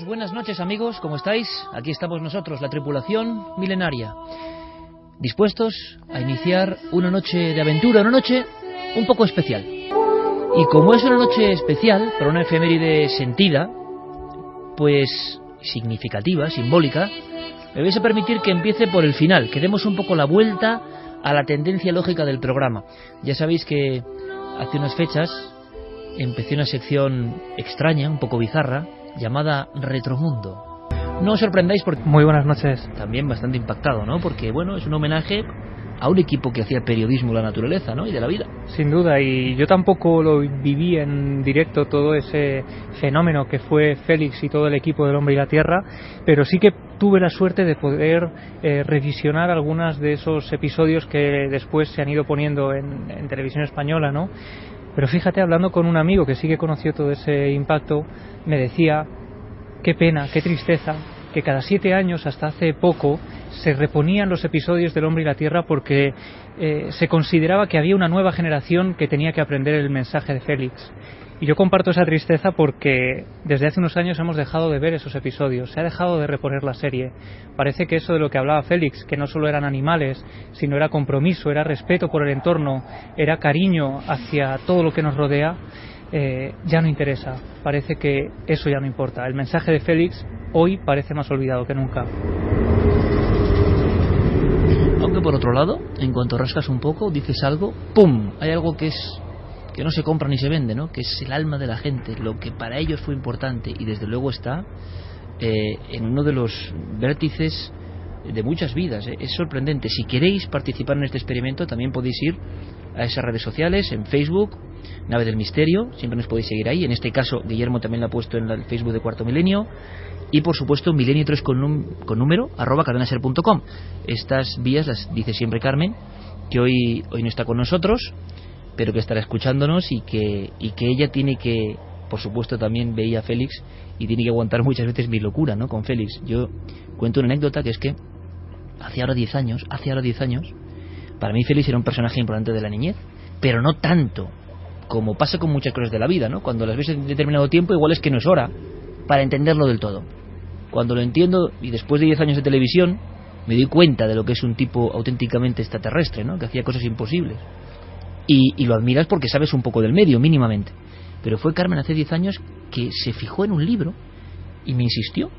buenas noches amigos, ¿cómo estáis? Aquí estamos nosotros, la tripulación milenaria, dispuestos a iniciar una noche de aventura, una noche un poco especial. Y como es una noche especial, para una efeméride sentida, pues significativa, simbólica, me vais a permitir que empiece por el final, que demos un poco la vuelta a la tendencia lógica del programa. Ya sabéis que hace unas fechas empecé una sección extraña, un poco bizarra, llamada Retromundo. No os sorprendáis porque... Muy buenas noches. También bastante impactado, ¿no? Porque, bueno, es un homenaje a un equipo que hacía periodismo de la naturaleza, ¿no? Y de la vida. Sin duda, y yo tampoco lo viví en directo, todo ese fenómeno que fue Félix y todo el equipo del Hombre y la Tierra, pero sí que tuve la suerte de poder revisionar algunos de esos episodios que después se han ido poniendo en televisión española, ¿no? Pero fíjate, hablando con un amigo que sí que conoció todo ese impacto, me decía, qué pena, qué tristeza, que cada 7 años, hasta hace poco, se reponían los episodios del Hombre y la Tierra porque se consideraba que había una nueva generación que tenía que aprender el mensaje de Félix. Y yo comparto esa tristeza porque desde hace unos años hemos dejado de ver esos episodios, se ha dejado de reponer la serie. Parece que eso de lo que hablaba Félix, que no solo eran animales, sino era compromiso, era respeto por el entorno, era cariño hacia todo lo que nos rodea, ya no interesa. Parece que eso ya no importa. El mensaje de Félix hoy parece más olvidado que nunca. Aunque por otro lado, en cuanto rascas un poco, dices algo, ¡pum! Hay algo que no se compra ni se vende, ¿no? Que es el alma de la gente, lo que para ellos fue importante, y desde luego está en uno de los vértices de muchas vidas. Es sorprendente. Si queréis participar en este experimento, también podéis ir a esas redes sociales, en Facebook, Nave del Misterio, siempre nos podéis seguir ahí. En este caso, Guillermo también lo ha puesto en el Facebook de Cuarto Milenio. Y por supuesto, Milenio3 con número, @cadenaser.com. Estas vías las dice siempre Carmen, que hoy no está con nosotros, pero que estará escuchándonos y que ella tiene que, por supuesto, también veía a Félix y tiene que aguantar muchas veces mi locura, ¿no? Con Félix. Yo cuento una anécdota, que es que hace ahora 10 años, para mí Félix era un personaje importante de la niñez, pero no tanto como pasa con muchas cosas de la vida, ¿no? Cuando las ves en determinado tiempo, igual es que no es hora para entenderlo del todo. Cuando lo entiendo, y después de 10 años de televisión, me doy cuenta de lo que es un tipo auténticamente extraterrestre, ¿no? Que hacía cosas imposibles. Y lo admiras porque sabes un poco del medio, mínimamente. Pero fue Carmen hace 10 años que se fijó en un libro y me insistió.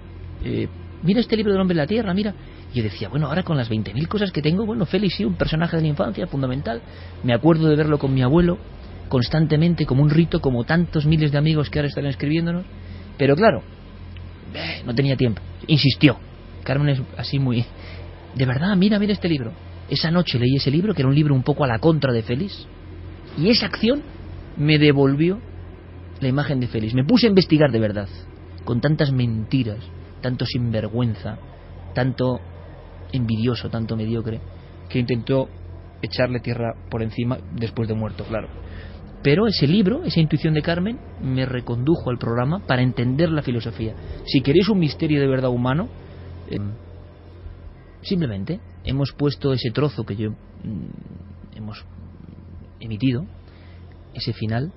Mira este libro del Hombre y la Tierra, mira. Y yo decía, bueno, ahora con las 20.000 cosas que tengo, bueno, Félix sí, un personaje de la infancia fundamental. Me acuerdo de verlo con mi abuelo constantemente, como un rito, como tantos miles de amigos que ahora están escribiéndonos. Pero claro, no tenía tiempo. Insistió. Carmen es así muy... De verdad, mira este libro. Esa noche leí ese libro, que era un libro un poco a la contra de Félix, y esa acción me devolvió la imagen de Félix. Me puse a investigar de verdad, con tantas mentiras, tanto sinvergüenza, tanto envidioso, tanto mediocre, que intentó echarle tierra por encima después de muerto, claro. Pero ese libro, esa intuición de Carmen, me recondujo al programa para entender la filosofía. Si queréis un misterio de verdad humano, simplemente hemos puesto ese trozo que hemos emitido, ese final,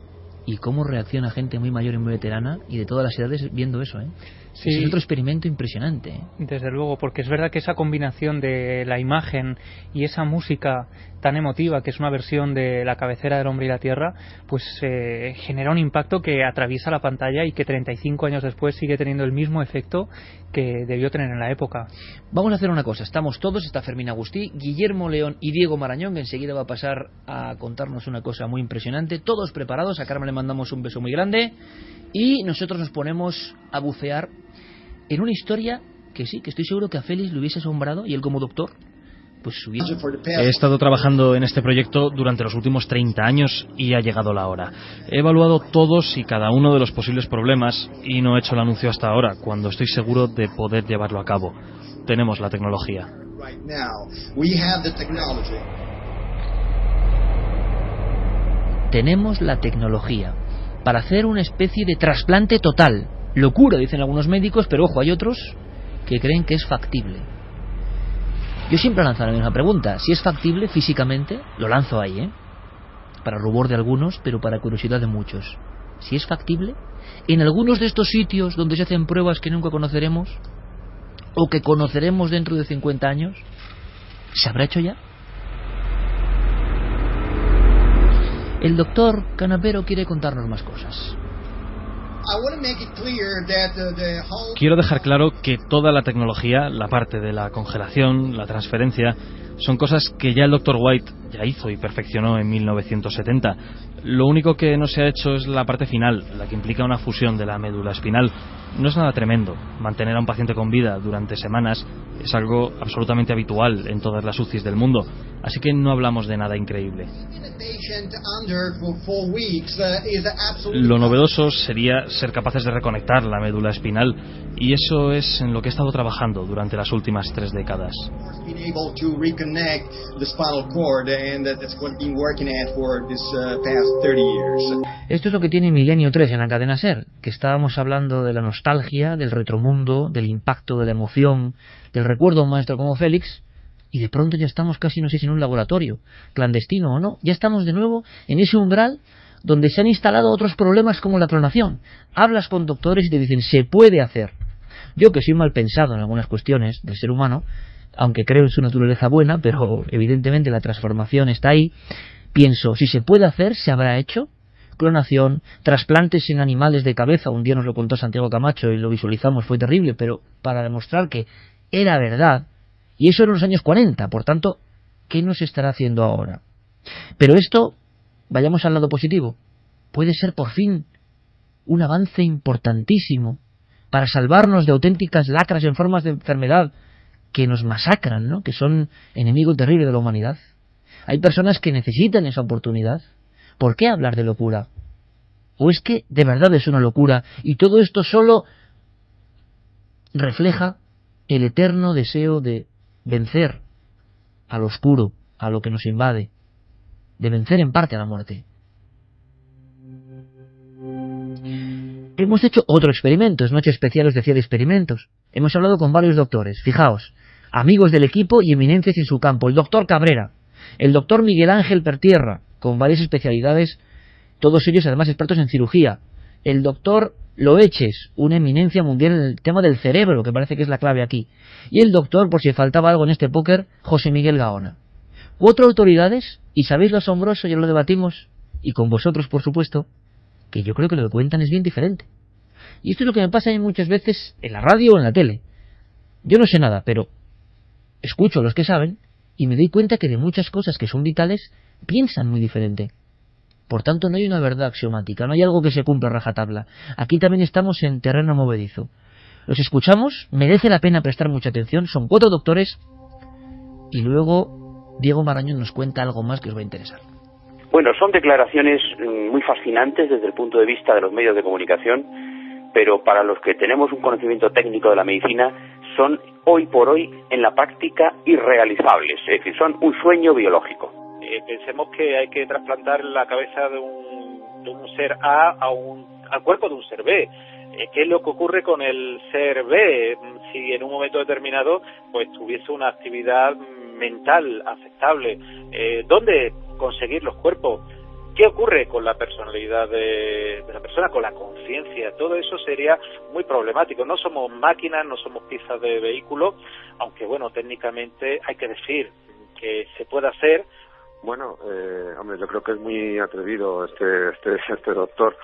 y cómo reacciona gente muy mayor y muy veterana y de todas las edades viendo eso, ¿eh? Sí. Es otro experimento impresionante, ¿eh? Desde luego, porque es verdad que esa combinación de la imagen y esa música tan emotiva, que es una versión de la cabecera del Hombre y la Tierra, pues genera un impacto que atraviesa la pantalla y que 35 años después sigue teniendo el mismo efecto que debió tener en la época. Vamos a hacer una cosa, estamos todos, está Fermín Agustí, Guillermo León y Diego Marañón, que enseguida va a pasar a contarnos una cosa muy impresionante. Todos preparados, a Carmen le mandamos un beso muy grande y nosotros nos ponemos a bucear en una historia que sí, que estoy seguro que a Félix le hubiese asombrado, y él como doctor pues hubiese... He estado trabajando en este proyecto durante los últimos 30 años y ha llegado la hora. He evaluado todos y cada uno de los posibles problemas y no he hecho el anuncio hasta ahora, cuando estoy seguro de poder llevarlo a cabo. Tenemos la tecnología. Tenemos la tecnología para hacer una especie de trasplante total. Locura, dicen algunos médicos, pero ojo, hay otros que creen que es factible. Yo siempre lanzo la misma pregunta. Si es factible físicamente, lo lanzo ahí, para rubor de algunos, pero para curiosidad de muchos. si es factible, en algunos de estos sitios donde se hacen pruebas que nunca conoceremos, o que conoceremos dentro de 50 años, ¿se habrá hecho ya? El doctor Canavero quiere contarnos más cosas. Quiero dejar claro que toda la tecnología, la parte de la congelación, la transferencia, son cosas que ya el Dr. White ya hizo y perfeccionó en 1970. Lo único que no se ha hecho es la parte final, la que implica una fusión de la médula espinal. No es nada tremendo. Mantener a un paciente con vida durante semanas es algo absolutamente habitual en todas las UCIs del mundo, así que no hablamos de nada increíble. Lo novedoso sería ser capaces de reconectar la médula espinal, y eso es en lo que he estado trabajando durante las últimas 3 décadas. Esto es lo que tiene Milenio 3 en la cadena SER, que estábamos hablando de la nostalgia, del retromundo, del impacto, de la emoción, del recuerdo a un maestro como Félix, y de pronto ya estamos casi, no sé si en un laboratorio, clandestino o no, ya estamos de nuevo en ese umbral donde se han instalado otros problemas como la clonación. Hablas con doctores y te dicen, se puede hacer. Yo, que soy mal pensado en algunas cuestiones del ser humano, aunque creo en su naturaleza buena, pero evidentemente la transformación está ahí, pienso, si se puede hacer, se habrá hecho. Clonación, trasplantes en animales de cabeza, un día nos lo contó Santiago Camacho y lo visualizamos, fue terrible, pero para demostrar que era verdad, y eso en los años 40, por tanto, ¿qué nos estará haciendo ahora? Pero esto, vayamos al lado positivo, puede ser por fin un avance importantísimo para salvarnos de auténticas lacras en formas de enfermedad que nos masacran, ¿no? Que son enemigo terrible de la humanidad. Hay personas que necesitan esa oportunidad. ¿Por qué hablar de locura? ¿O es que de verdad es una locura y todo esto solo refleja el eterno deseo de vencer al oscuro, a lo que nos invade, de vencer en parte a la muerte? Hemos hecho otro experimento, es Noche Especial, os decía, de experimentos. Hemos hablado con varios doctores, fijaos, amigos del equipo y eminencias en su campo. El doctor Cabrera, el doctor Miguel Ángel Pertierra, con varias especialidades, todos ellos además expertos en cirugía. El doctor Loeches, una eminencia mundial en el tema del cerebro, que parece que es la clave aquí. Y el doctor, por si faltaba algo en este póker, José Miguel Gaona. 4 autoridades, y ¿sabéis lo asombroso? Ya lo debatimos, y con vosotros, por supuesto, que yo creo que lo que cuentan es bien diferente. Y esto es lo que me pasa a mí muchas veces en la radio o en la tele. Yo no sé nada, pero escucho a los que saben y me doy cuenta que de muchas cosas que son vitales piensan muy diferente. Por tanto, no hay una verdad axiomática, no hay algo que se cumpla a rajatabla. Aquí también estamos en terreno movedizo. Los escuchamos, merece la pena prestar mucha atención, son 4 doctores, y luego Diego Marañón nos cuenta algo más que os va a interesar. Bueno, son declaraciones muy fascinantes desde el punto de vista de los medios de comunicación, pero para los que tenemos un conocimiento técnico de la medicina, son hoy por hoy en la práctica irrealizables, es decir, son un sueño biológico. Pensemos que hay que trasplantar la cabeza de un ser A al cuerpo de un ser B. ¿Qué es lo que ocurre con el ser B? Si en un momento determinado pues tuviese una actividad mental aceptable, ¿dónde conseguir los cuerpos? ¿Qué ocurre con la personalidad de la persona, con la conciencia? Todo eso sería muy problemático. No somos máquinas, no somos piezas de vehículo, aunque bueno, técnicamente hay que decir que se puede hacer. Bueno, hombre, yo creo que es muy atrevido este doctor,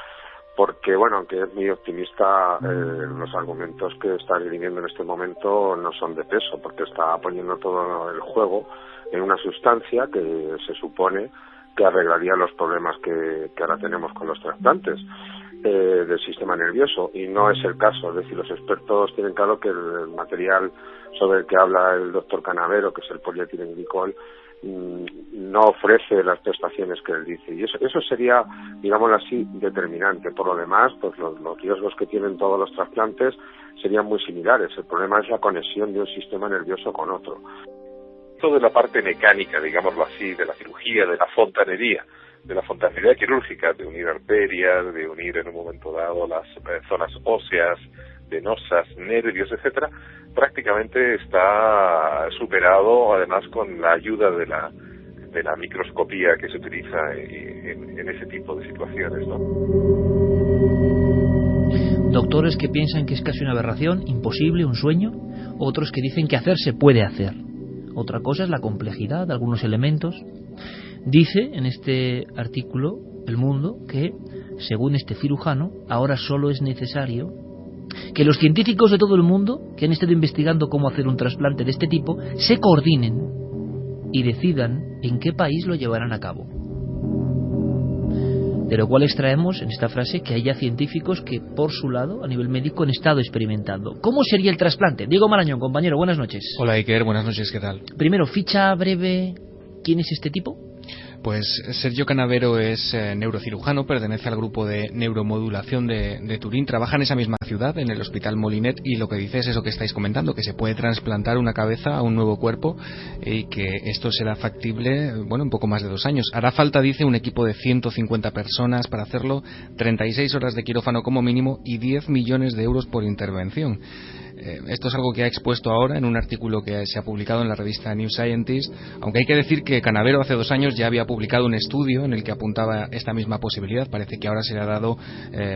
porque bueno, aunque es muy optimista, los argumentos que está dirigiendo en este momento no son de peso, porque está poniendo todo el juego en una sustancia que se supone que arreglaría los problemas que ahora tenemos con los trasplantes del sistema nervioso, y no es el caso. Es decir, los expertos tienen claro que el material sobre el que habla el doctor Canavero, que es el polietilenglicol, no ofrece las prestaciones que él dice, y eso sería, digámoslo así, determinante. Por lo demás, pues los riesgos que tienen todos los trasplantes serían muy similares. El problema es la conexión de un sistema nervioso con otro. Toda la parte mecánica, digámoslo así, de la cirugía, de la fontanería quirúrgica, de unir arterias, de unir en un momento dado las zonas óseas, venosas, nervios, etcétera, prácticamente está superado, además con la ayuda de la microscopía que se utiliza en ese tipo de situaciones, ¿no? Doctores que piensan que es casi una aberración, imposible, un sueño, otros que dicen que hacer se puede hacer. Otra cosa es la complejidad de algunos elementos. Dice en este artículo El Mundo que, según este cirujano, ahora solo es necesario que los científicos de todo el mundo que han estado investigando cómo hacer un trasplante de este tipo se coordinen y decidan en qué país lo llevarán a cabo. De lo cual extraemos en esta frase que hay ya científicos que, por su lado, a nivel médico, han estado experimentando. ¿Cómo sería el trasplante? Diego Marañón, compañero, buenas noches. Hola Iker, buenas noches, ¿qué tal? Primero, ficha breve, ¿quién es este tipo? Pues Sergio Canavero es neurocirujano, pertenece al grupo de neuromodulación de Turín, trabaja en esa misma ciudad, en el Hospital Molinet, y lo que dice es eso que estáis comentando, que se puede trasplantar una cabeza a un nuevo cuerpo y que esto será factible, bueno, en poco más de 2 años. Hará falta, dice, un equipo de 150 personas para hacerlo, 36 horas de quirófano como mínimo y 10 millones de euros por intervención. Esto es algo que ha expuesto ahora en un artículo que se ha publicado en la revista New Scientist, aunque hay que decir que Canavero hace 2 años ya había publicado un estudio en el que apuntaba esta misma posibilidad. Parece que ahora se le ha dado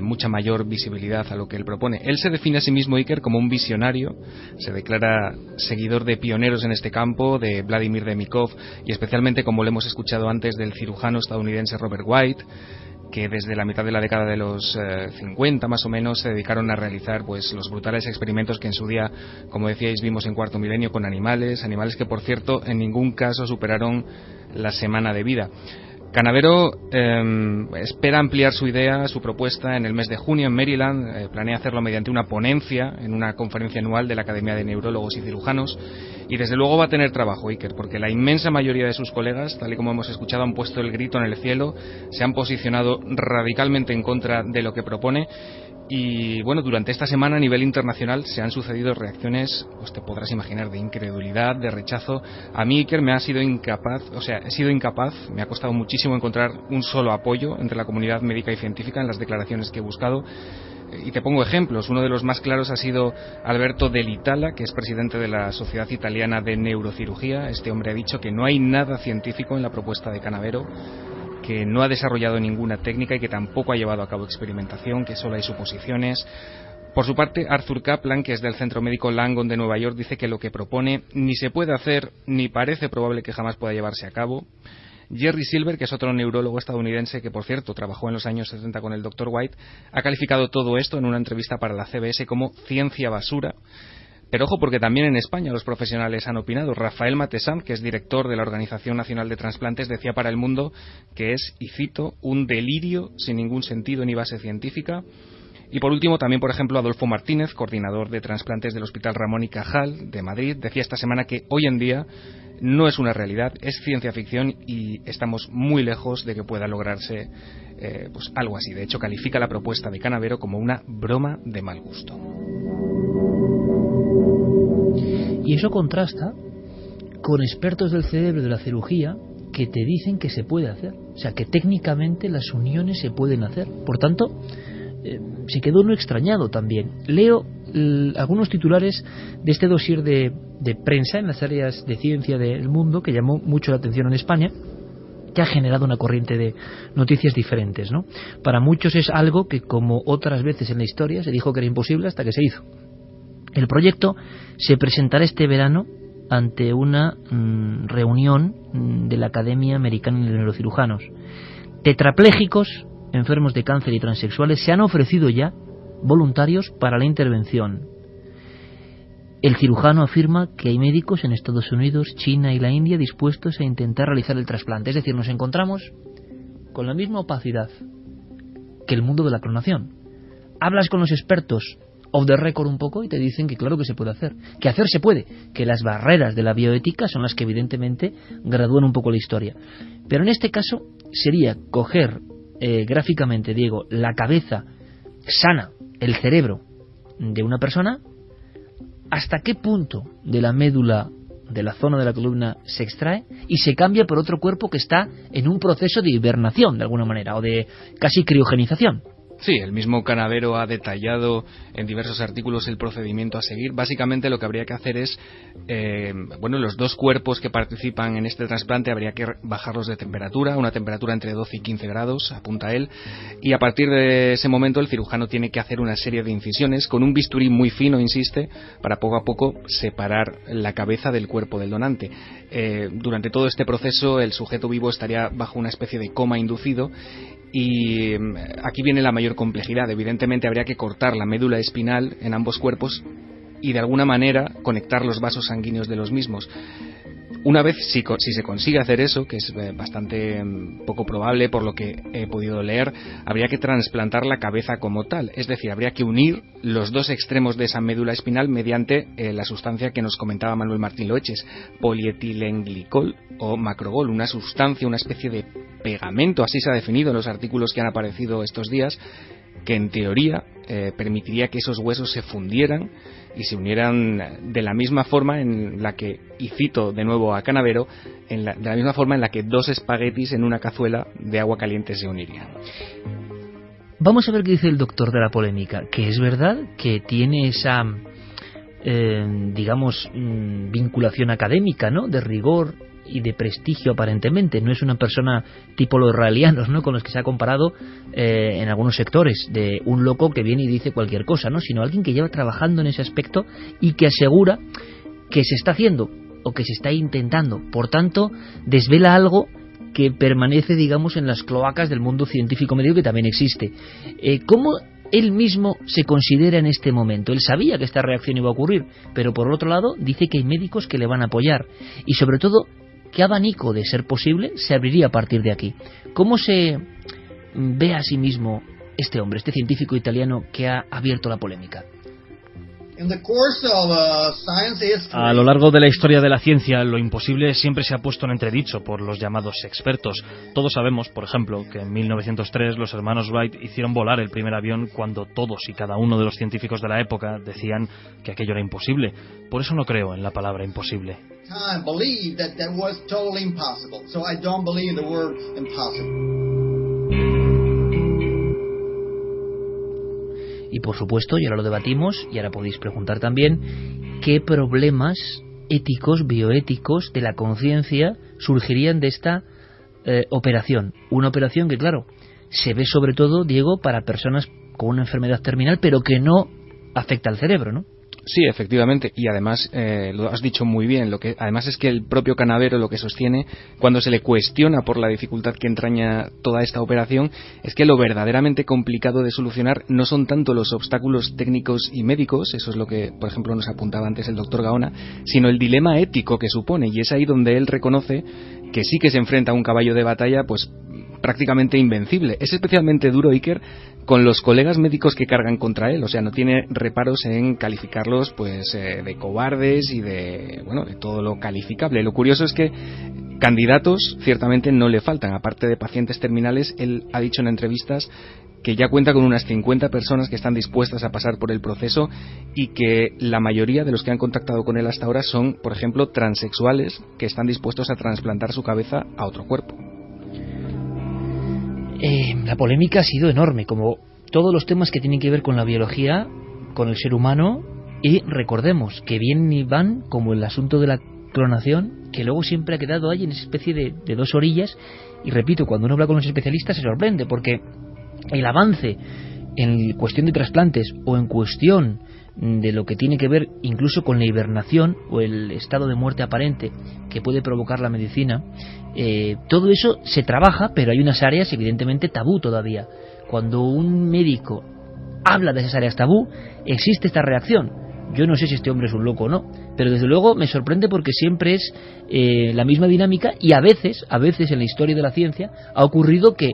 mucha mayor visibilidad a lo que él propone. Él se define a sí mismo, Iker, como un visionario, se declara seguidor de pioneros en este campo, de Vladimir Demikov y especialmente, como lo hemos escuchado antes, del cirujano estadounidense Robert White, que desde la mitad de la década de los 50 más o menos se dedicaron a realizar pues los brutales experimentos que en su día, como decíais, vimos en Cuarto Milenio con animales que por cierto en ningún caso superaron la semana de vida. Canavero espera ampliar su idea, su propuesta en el mes de junio en Maryland. Planea hacerlo mediante una ponencia en una conferencia anual de la Academia de Neurólogos y Cirujanos, y desde luego va a tener trabajo, Iker, porque la inmensa mayoría de sus colegas, tal y como hemos escuchado, han puesto el grito en el cielo, se han posicionado radicalmente en contra de lo que propone. Y bueno, durante esta semana a nivel internacional se han sucedido reacciones, pues te podrás imaginar, de incredulidad, de rechazo. A mí, Iker, he sido incapaz, me ha costado muchísimo encontrar un solo apoyo entre la comunidad médica y científica en las declaraciones que he buscado. Y te pongo ejemplos. Uno de los más claros ha sido Alberto Dell'Itala, que es presidente de la Sociedad Italiana de Neurocirugía. Este hombre ha dicho que no hay nada científico en la propuesta de Canavero, que no ha desarrollado ninguna técnica y que tampoco ha llevado a cabo experimentación, que solo hay suposiciones. Por su parte, Arthur Kaplan, que es del Centro Médico Langone de Nueva York, dice que lo que propone ni se puede hacer ni parece probable que jamás pueda llevarse a cabo. Jerry Silver, que es otro neurólogo estadounidense que, por cierto, trabajó en los años 70 con el Dr. White, ha calificado todo esto en una entrevista para la CBS como ciencia basura. Pero ojo, porque también en España los profesionales han opinado. Rafael Matesam, que es director de la Organización Nacional de Transplantes, decía para El Mundo que es, y cito, un delirio sin ningún sentido ni base científica. Y por último, también, por ejemplo, Adolfo Martínez, coordinador de trasplantes del Hospital Ramón y Cajal de Madrid, decía esta semana que hoy en día no es una realidad, es ciencia ficción y estamos muy lejos de que pueda lograrse pues algo así. De hecho, califica la propuesta de Canavero como una broma de mal gusto. Y eso contrasta con expertos del cerebro de la cirugía que te dicen que se puede hacer. O sea, que técnicamente las uniones se pueden hacer. Por tanto, se quedó uno extrañado también. Leo algunos titulares de este dossier de prensa en las áreas de ciencia del mundo que llamó mucho la atención en España, que ha generado una corriente de noticias diferentes, ¿no? Para muchos es algo que, como otras veces en la historia, se dijo que era imposible hasta que se hizo. El proyecto se presentará este verano ante una reunión de la Academia Americana de Neurocirujanos. Tetraplégicos, enfermos de cáncer y transexuales se han ofrecido ya voluntarios para la intervención. El cirujano afirma que hay médicos en Estados Unidos, China y la India dispuestos a intentar realizar el trasplante. Es decir, nos encontramos con la misma opacidad que el mundo de la clonación. Hablas con los expertos off the record un poco y te dicen que claro que se puede hacer, que hacer se puede, que las barreras de la bioética son las que evidentemente gradúan un poco la historia. Pero en este caso sería coger gráficamente, Diego, la cabeza sana, el cerebro de una persona, hasta qué punto de la médula, de la zona de la columna, se extrae y se cambia por otro cuerpo que está en un proceso de hibernación de alguna manera, o de casi criogenización. Sí, el mismo Canavero ha detallado en diversos artículos el procedimiento a seguir. Básicamente lo que habría que hacer es, los 2 cuerpos que participan en este trasplante habría que bajarlos de temperatura, una temperatura entre 12 y 15 grados, apunta él, y a partir de ese momento el cirujano tiene que hacer una serie de incisiones con un bisturí muy fino, insiste, para poco a poco separar la cabeza del cuerpo del donante. Durante todo este proceso el sujeto vivo estaría bajo una especie de coma inducido. Y aquí viene la mayor complejidad. Evidentemente habría que cortar la médula espinal en ambos cuerpos y de alguna manera conectar los vasos sanguíneos de los mismos. Una vez, si se consigue hacer eso, que es bastante poco probable por lo que he podido leer, habría que trasplantar la cabeza como tal. Es decir, habría que unir los 2 extremos de esa médula espinal mediante la sustancia que nos comentaba Manuel Martín Loeches, polietilenglicol o macrogol, una sustancia, una especie de pegamento, así se ha definido en los artículos que han aparecido estos días, que en teoría permitiría que esos huesos se fundieran y se unieran de la misma forma en la que, y cito de nuevo a Canavero, de la misma forma en la que 2 espaguetis en una cazuela de agua caliente se unirían. Vamos a ver qué dice el doctor de la polémica, que es verdad que tiene esa, vinculación académica, ¿no?, de rigor y de prestigio aparentemente. No es una persona tipo los israelianos, ¿no?, con los que se ha comparado en algunos sectores, de un loco que viene y dice cualquier cosa, ¿no?, sino alguien que lleva trabajando en ese aspecto y que asegura que se está haciendo o que se está intentando. Por tanto, desvela algo que permanece, digamos, en las cloacas del mundo científico médico, que también existe. ¿Cómo él mismo se considera en este momento? Él sabía que esta reacción iba a ocurrir, pero por otro lado dice que hay médicos que le van a apoyar y sobre todo qué abanico, de ser posible, se abriría a partir de aquí. ¿Cómo se ve a sí mismo este hombre, este científico italiano que ha abierto la polémica? A lo largo de la historia de la ciencia, lo imposible siempre se ha puesto en entredicho por los llamados expertos. Todos sabemos, por ejemplo, que en 1903 los hermanos Wright hicieron volar el primer avión cuando todos y cada uno de los científicos de la época decían que aquello era imposible. Por eso no creo en la palabra imposible. Y por supuesto, y ahora lo debatimos, y ahora podéis preguntar también, ¿qué problemas éticos, bioéticos, de la conciencia surgirían de esta operación? Una operación que, claro, se ve sobre todo, Diego, para personas con una enfermedad terminal, pero que no afecta al cerebro, ¿no? Sí, efectivamente, y además lo has dicho muy bien. Lo que además es que el propio Canavero lo que sostiene cuando se le cuestiona por la dificultad que entraña toda esta operación es que lo verdaderamente complicado de solucionar no son tanto los obstáculos técnicos y médicos, eso es lo que por ejemplo nos apuntaba antes el doctor Gaona, sino el dilema ético que supone, y es ahí donde él reconoce que sí que se enfrenta a un caballo de batalla pues prácticamente invencible. Es especialmente duro, Iker, con los colegas médicos que cargan contra él, o sea, no tiene reparos en calificarlos pues de cobardes y de todo lo calificable. Lo curioso es que candidatos ciertamente no le faltan, aparte de pacientes terminales. Él ha dicho en entrevistas que ya cuenta con unas 50 personas que están dispuestas a pasar por el proceso y que la mayoría de los que han contactado con él hasta ahora son, por ejemplo, transexuales que están dispuestos a trasplantar su cabeza a otro cuerpo. La polémica ha sido enorme, como todos los temas que tienen que ver con la biología, con el ser humano, y recordemos que vienen y van, como el asunto de la clonación, que luego siempre ha quedado ahí en esa especie de 2 orillas, y repito, cuando uno habla con los especialistas se sorprende, porque el avance en cuestión de trasplantes o en cuestión de lo que tiene que ver incluso con la hibernación o el estado de muerte aparente que puede provocar la medicina, todo eso se trabaja, pero hay unas áreas evidentemente tabú todavía. Cuando un médico habla de esas áreas tabú, existe esta reacción. Yo no sé si este hombre es un loco o no, pero desde luego me sorprende porque siempre es la misma dinámica, y a veces en la historia de la ciencia ha ocurrido que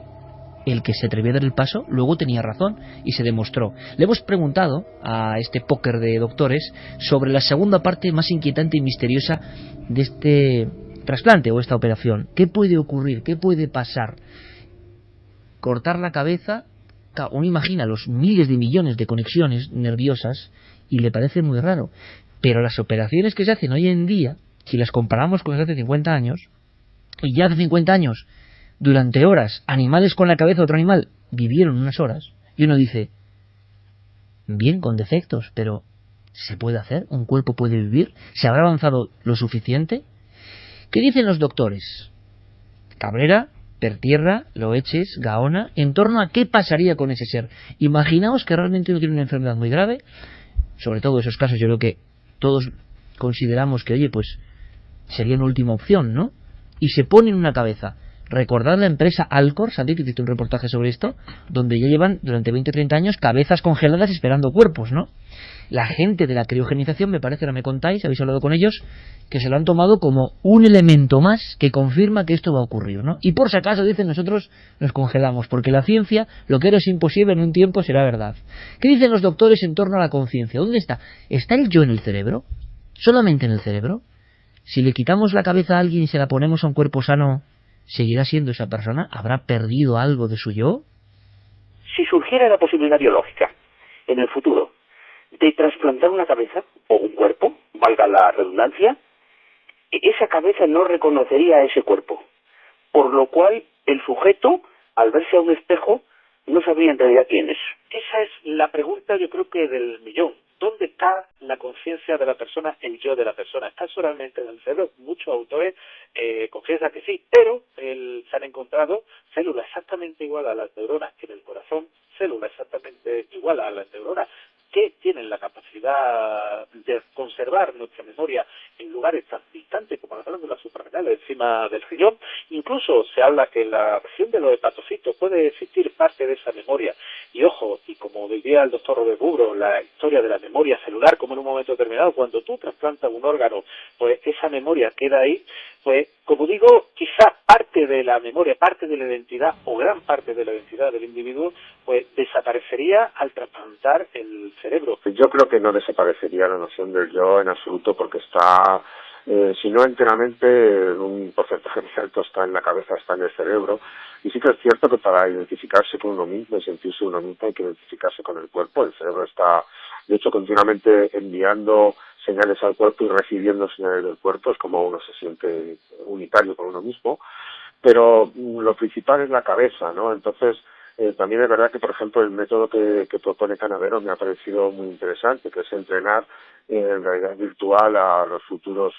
el que se atrevía a dar el paso luego tenía razón y se demostró. Le hemos preguntado a este póker de doctores sobre la segunda parte más inquietante y misteriosa de este trasplante o esta operación. ¿Qué puede ocurrir? ¿Qué puede pasar? Cortar la cabeza, uno imagina los miles de millones de conexiones nerviosas y le parece muy raro, pero las operaciones que se hacen hoy en día, si las comparamos con las de hace 50 años, y ya hace 50 años durante horas animales con la cabeza de otro animal vivieron unas horas, Y uno dice, bien, con defectos, pero ¿se puede hacer? ¿Un cuerpo puede vivir? ¿Se habrá avanzado lo suficiente? ¿Qué dicen los doctores? Cabrera, Pertierra, Loeches, Gaona, en torno a qué pasaría con ese ser. Imaginaos que realmente uno tiene una enfermedad muy grave, sobre todo esos casos yo creo que todos consideramos que, oye, pues sería una última opción, ¿no? Y se pone en una cabeza. Recordad la empresa Alcor, Santi, que hiciste un reportaje sobre esto, donde ya llevan durante 20 o 30 años cabezas congeladas esperando cuerpos, ¿no? La gente de la criogenización, me parece, ahora me contáis, habéis hablado con ellos, que se lo han tomado como un elemento más que confirma que esto va a ocurrir, ¿no? Y por si acaso, dicen, nosotros nos congelamos, porque la ciencia, lo que era es imposible en un tiempo será verdad. ¿Qué dicen los doctores en torno a la conciencia? ¿Dónde está? ¿Está el yo en el cerebro? ¿Solamente en el cerebro? Si le quitamos la cabeza a alguien y se la ponemos a un cuerpo sano, ¿seguirá siendo esa persona? ¿Habrá perdido algo de su yo? Si surgiera la posibilidad biológica en el futuro de trasplantar una cabeza o un cuerpo, valga la redundancia, esa cabeza no reconocería a ese cuerpo, por lo cual el sujeto, al verse a un espejo, no sabría en realidad quién es. Esa es la pregunta, yo creo que del millón. ¿Dónde está la conciencia de la persona, el yo de la persona? ¿Está solamente en el cerebro? Muchos autores confiesan que sí, pero se han encontrado células exactamente iguales a las neuronas que en el corazón, células exactamente iguales a las neuronas que tienen la capacidad de conservar nuestra memoria en lugares tan distantes como las glándulas suprarrenales encima del riñón. Incluso se habla que en la región de los hepatocitos puede existir parte de esa memoria. Y ojo, y como diría el doctor Robert Bubro, la historia de la memoria celular, como en un momento determinado, cuando tú trasplantas un órgano, pues esa memoria queda ahí, pues como digo, quizá parte de la memoria, parte de la identidad o gran parte de la identidad del individuo, pues desaparecería al trasplantar el cerebro. Yo creo que no desaparecería la noción del yo en absoluto, porque está, si no enteramente, un porcentaje muy alto está en la cabeza, está en el cerebro. Y sí que es cierto que para identificarse con uno mismo y sentirse uno mismo hay que identificarse con el cuerpo. El cerebro está, de hecho, continuamente enviando señales al cuerpo y recibiendo señales del cuerpo. Es como uno se siente unitario con uno mismo. Pero lo principal es la cabeza, ¿no? Entonces, también es verdad que, por ejemplo, el método que propone Canavero me ha parecido muy interesante, que es entrenar en realidad virtual a los futuros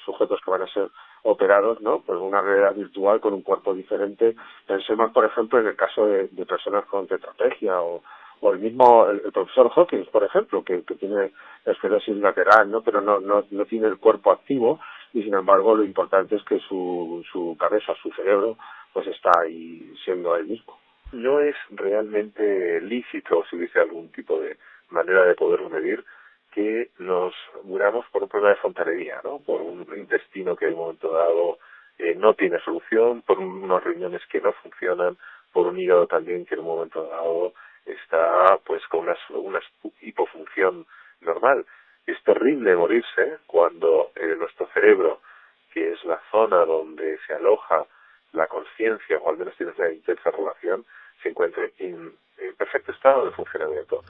sujetos que van a ser operados, ¿no? Pues una realidad virtual con un cuerpo diferente. Pensemos, por ejemplo, en el caso de personas con tetraplegia o el mismo el profesor Hawkins, por ejemplo, que tiene esclerosis lateral, ¿no? Pero no tiene el cuerpo activo, y sin embargo lo importante es que su cabeza, su cerebro, pues está ahí siendo él mismo. No es realmente lícito, si hubiese algún tipo de manera de poderlo medir, que nos muramos por un problema de fontanería, ¿no? Por un intestino que en un momento dado no tiene solución, por unos riñones que no funcionan, por un hígado también que en un momento dado está pues con una hipofunción normal. Es terrible morirse cuando nuestro cerebro, que es la zona donde se aloja la conciencia, o al menos tiene una intensa relación, se encuentre en perfecto estado de funcionamiento.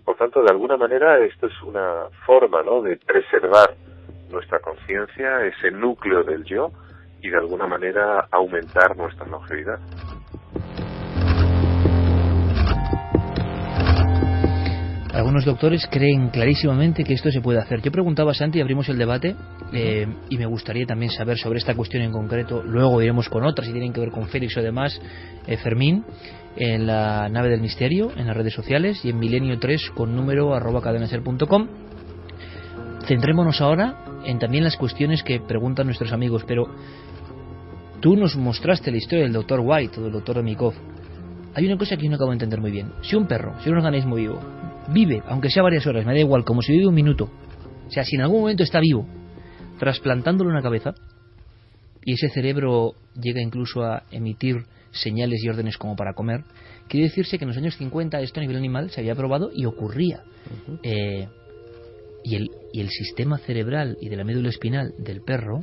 Por tanto, de alguna manera, esto es una forma, ¿no?, de preservar nuestra conciencia, ese núcleo del yo, y de alguna manera aumentar nuestra longevidad. Algunos doctores creen clarísimamente que esto se puede hacer. Yo preguntaba a Santi, abrimos el debate, y me gustaría también saber sobre esta cuestión en concreto. Luego iremos con otras, si tienen que ver con Félix o demás, Fermín, en la nave del misterio, en las redes sociales, y en milenio3 con número @cadenaser.com. Centrémonos ahora en también las cuestiones que preguntan nuestros amigos, pero tú nos mostraste la historia del doctor White o del doctor Demikov. Hay una cosa que yo no acabo de entender muy bien. Si un perro, si un organismo vivo, vive, aunque sea varias horas, me da igual, como si vive un minuto, o sea, si en algún momento está vivo, trasplantándole una cabeza, y ese cerebro llega incluso a emitir señales y órdenes como para comer, quiere decirse que en los años 50 esto a nivel animal se había probado y ocurría. Y el sistema cerebral y de la médula espinal del perro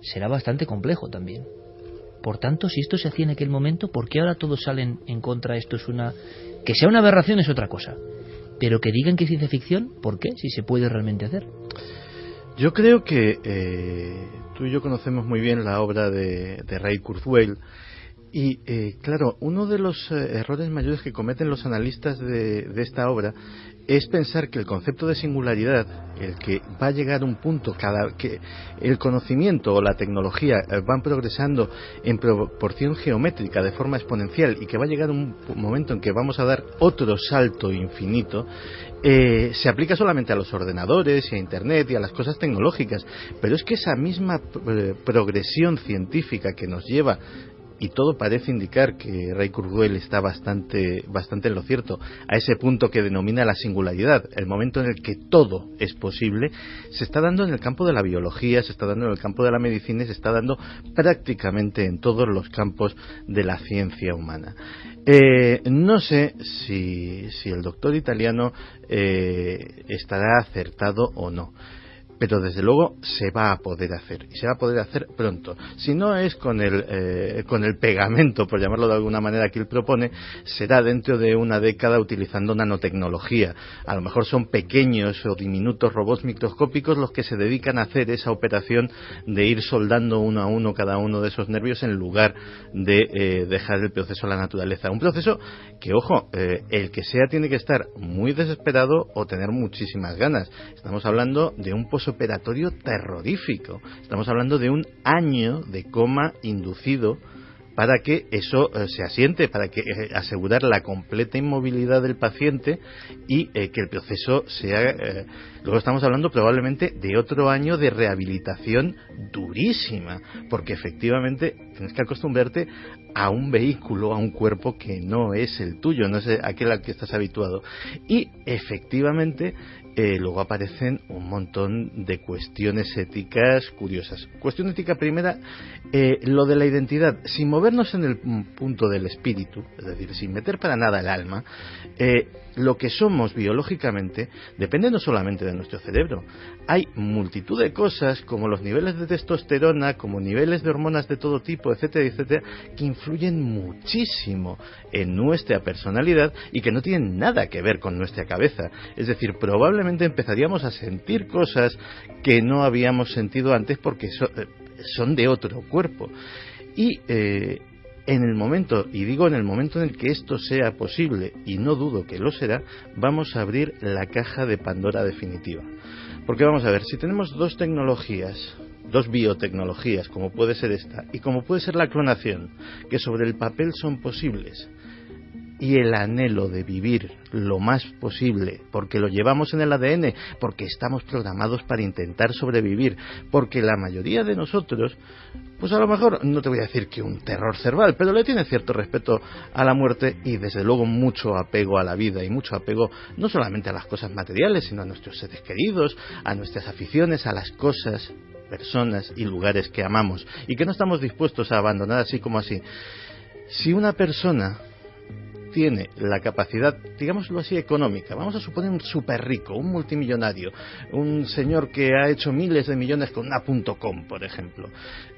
será bastante complejo también. Por tanto, si esto se hacía en aquel momento, ¿por qué ahora todos salen en contra? Esto es que sea una aberración es otra cosa, pero que digan que es ciencia ficción, ¿por qué? Si se puede realmente hacer. Yo creo que tú y yo conocemos muy bien la obra de Ray Kurzweil, Y claro, uno de los errores mayores que cometen los analistas de esta obra es pensar que el concepto de singularidad, el que va a llegar a un punto que el conocimiento o la tecnología van progresando en proporción geométrica de forma exponencial y que va a llegar un momento en que vamos a dar otro salto infinito, se aplica solamente a los ordenadores y a Internet y a las cosas tecnológicas, pero es que esa misma progresión científica que nos lleva, y todo parece indicar que Ray Kurzweil está bastante en lo cierto, a ese punto que denomina la singularidad, el momento en el que todo es posible, se está dando en el campo de la biología, se está dando en el campo de la medicina y se está dando prácticamente en todos los campos de la ciencia humana. No sé si el doctor italiano estará acertado o no, pero desde luego se va a poder hacer, y se va a poder hacer pronto. Si no es con el pegamento, por llamarlo de alguna manera, que él propone, será dentro de una década utilizando nanotecnología. A lo mejor son pequeños o diminutos robots microscópicos los que se dedican a hacer esa operación de ir soldando uno a uno cada uno de esos nervios en lugar de dejar el proceso a la naturaleza. Un proceso que, ojo, el que sea tiene que estar muy desesperado o tener muchísimas ganas. Estamos hablando de un posoperatorio terrorífico. Estamos hablando de un año de coma inducido para que eso se asiente, para que asegurar la completa inmovilidad del paciente y que el proceso sea... luego estamos hablando probablemente de otro año de rehabilitación durísima, porque efectivamente tienes que acostumbrarte a un vehículo, a un cuerpo que no es el tuyo, no es aquel al que estás habituado. Y efectivamente luego aparecen un montón de cuestiones éticas curiosas. Cuestión ética primera, lo de la identidad, sin movernos en el punto del espíritu, es decir, sin meter para nada el alma, lo que somos biológicamente depende no solamente de nuestro cerebro. Hay multitud de cosas, como los niveles de testosterona, como niveles de hormonas de todo tipo, etcétera, etcétera, que influyen muchísimo en nuestra personalidad y que no tienen nada que ver con nuestra cabeza. Es decir, probablemente empezaríamos a sentir cosas que no habíamos sentido antes porque son de otro cuerpo. Y en el momento, y digo en el momento en el que esto sea posible, y no dudo que lo será, vamos a abrir la caja de Pandora definitiva. Porque vamos a ver, si tenemos dos tecnologías, dos biotecnologías, como puede ser esta, y como puede ser la clonación, que sobre el papel son posibles, y el anhelo de vivir lo más posible, porque lo llevamos en el ADN, porque estamos programados para intentar sobrevivir, porque la mayoría de nosotros, pues a lo mejor, no te voy a decir que un terror cerval, pero le tiene cierto respeto a la muerte y desde luego mucho apego a la vida y mucho apego no solamente a las cosas materiales, sino a nuestros seres queridos, a nuestras aficiones, a las cosas, personas y lugares que amamos y que no estamos dispuestos a abandonar así como así. Si una persona tiene la capacidad, digámoslo así, económica, vamos a suponer un súper rico, un multimillonario, un señor que ha hecho miles de millones con una .com, por ejemplo,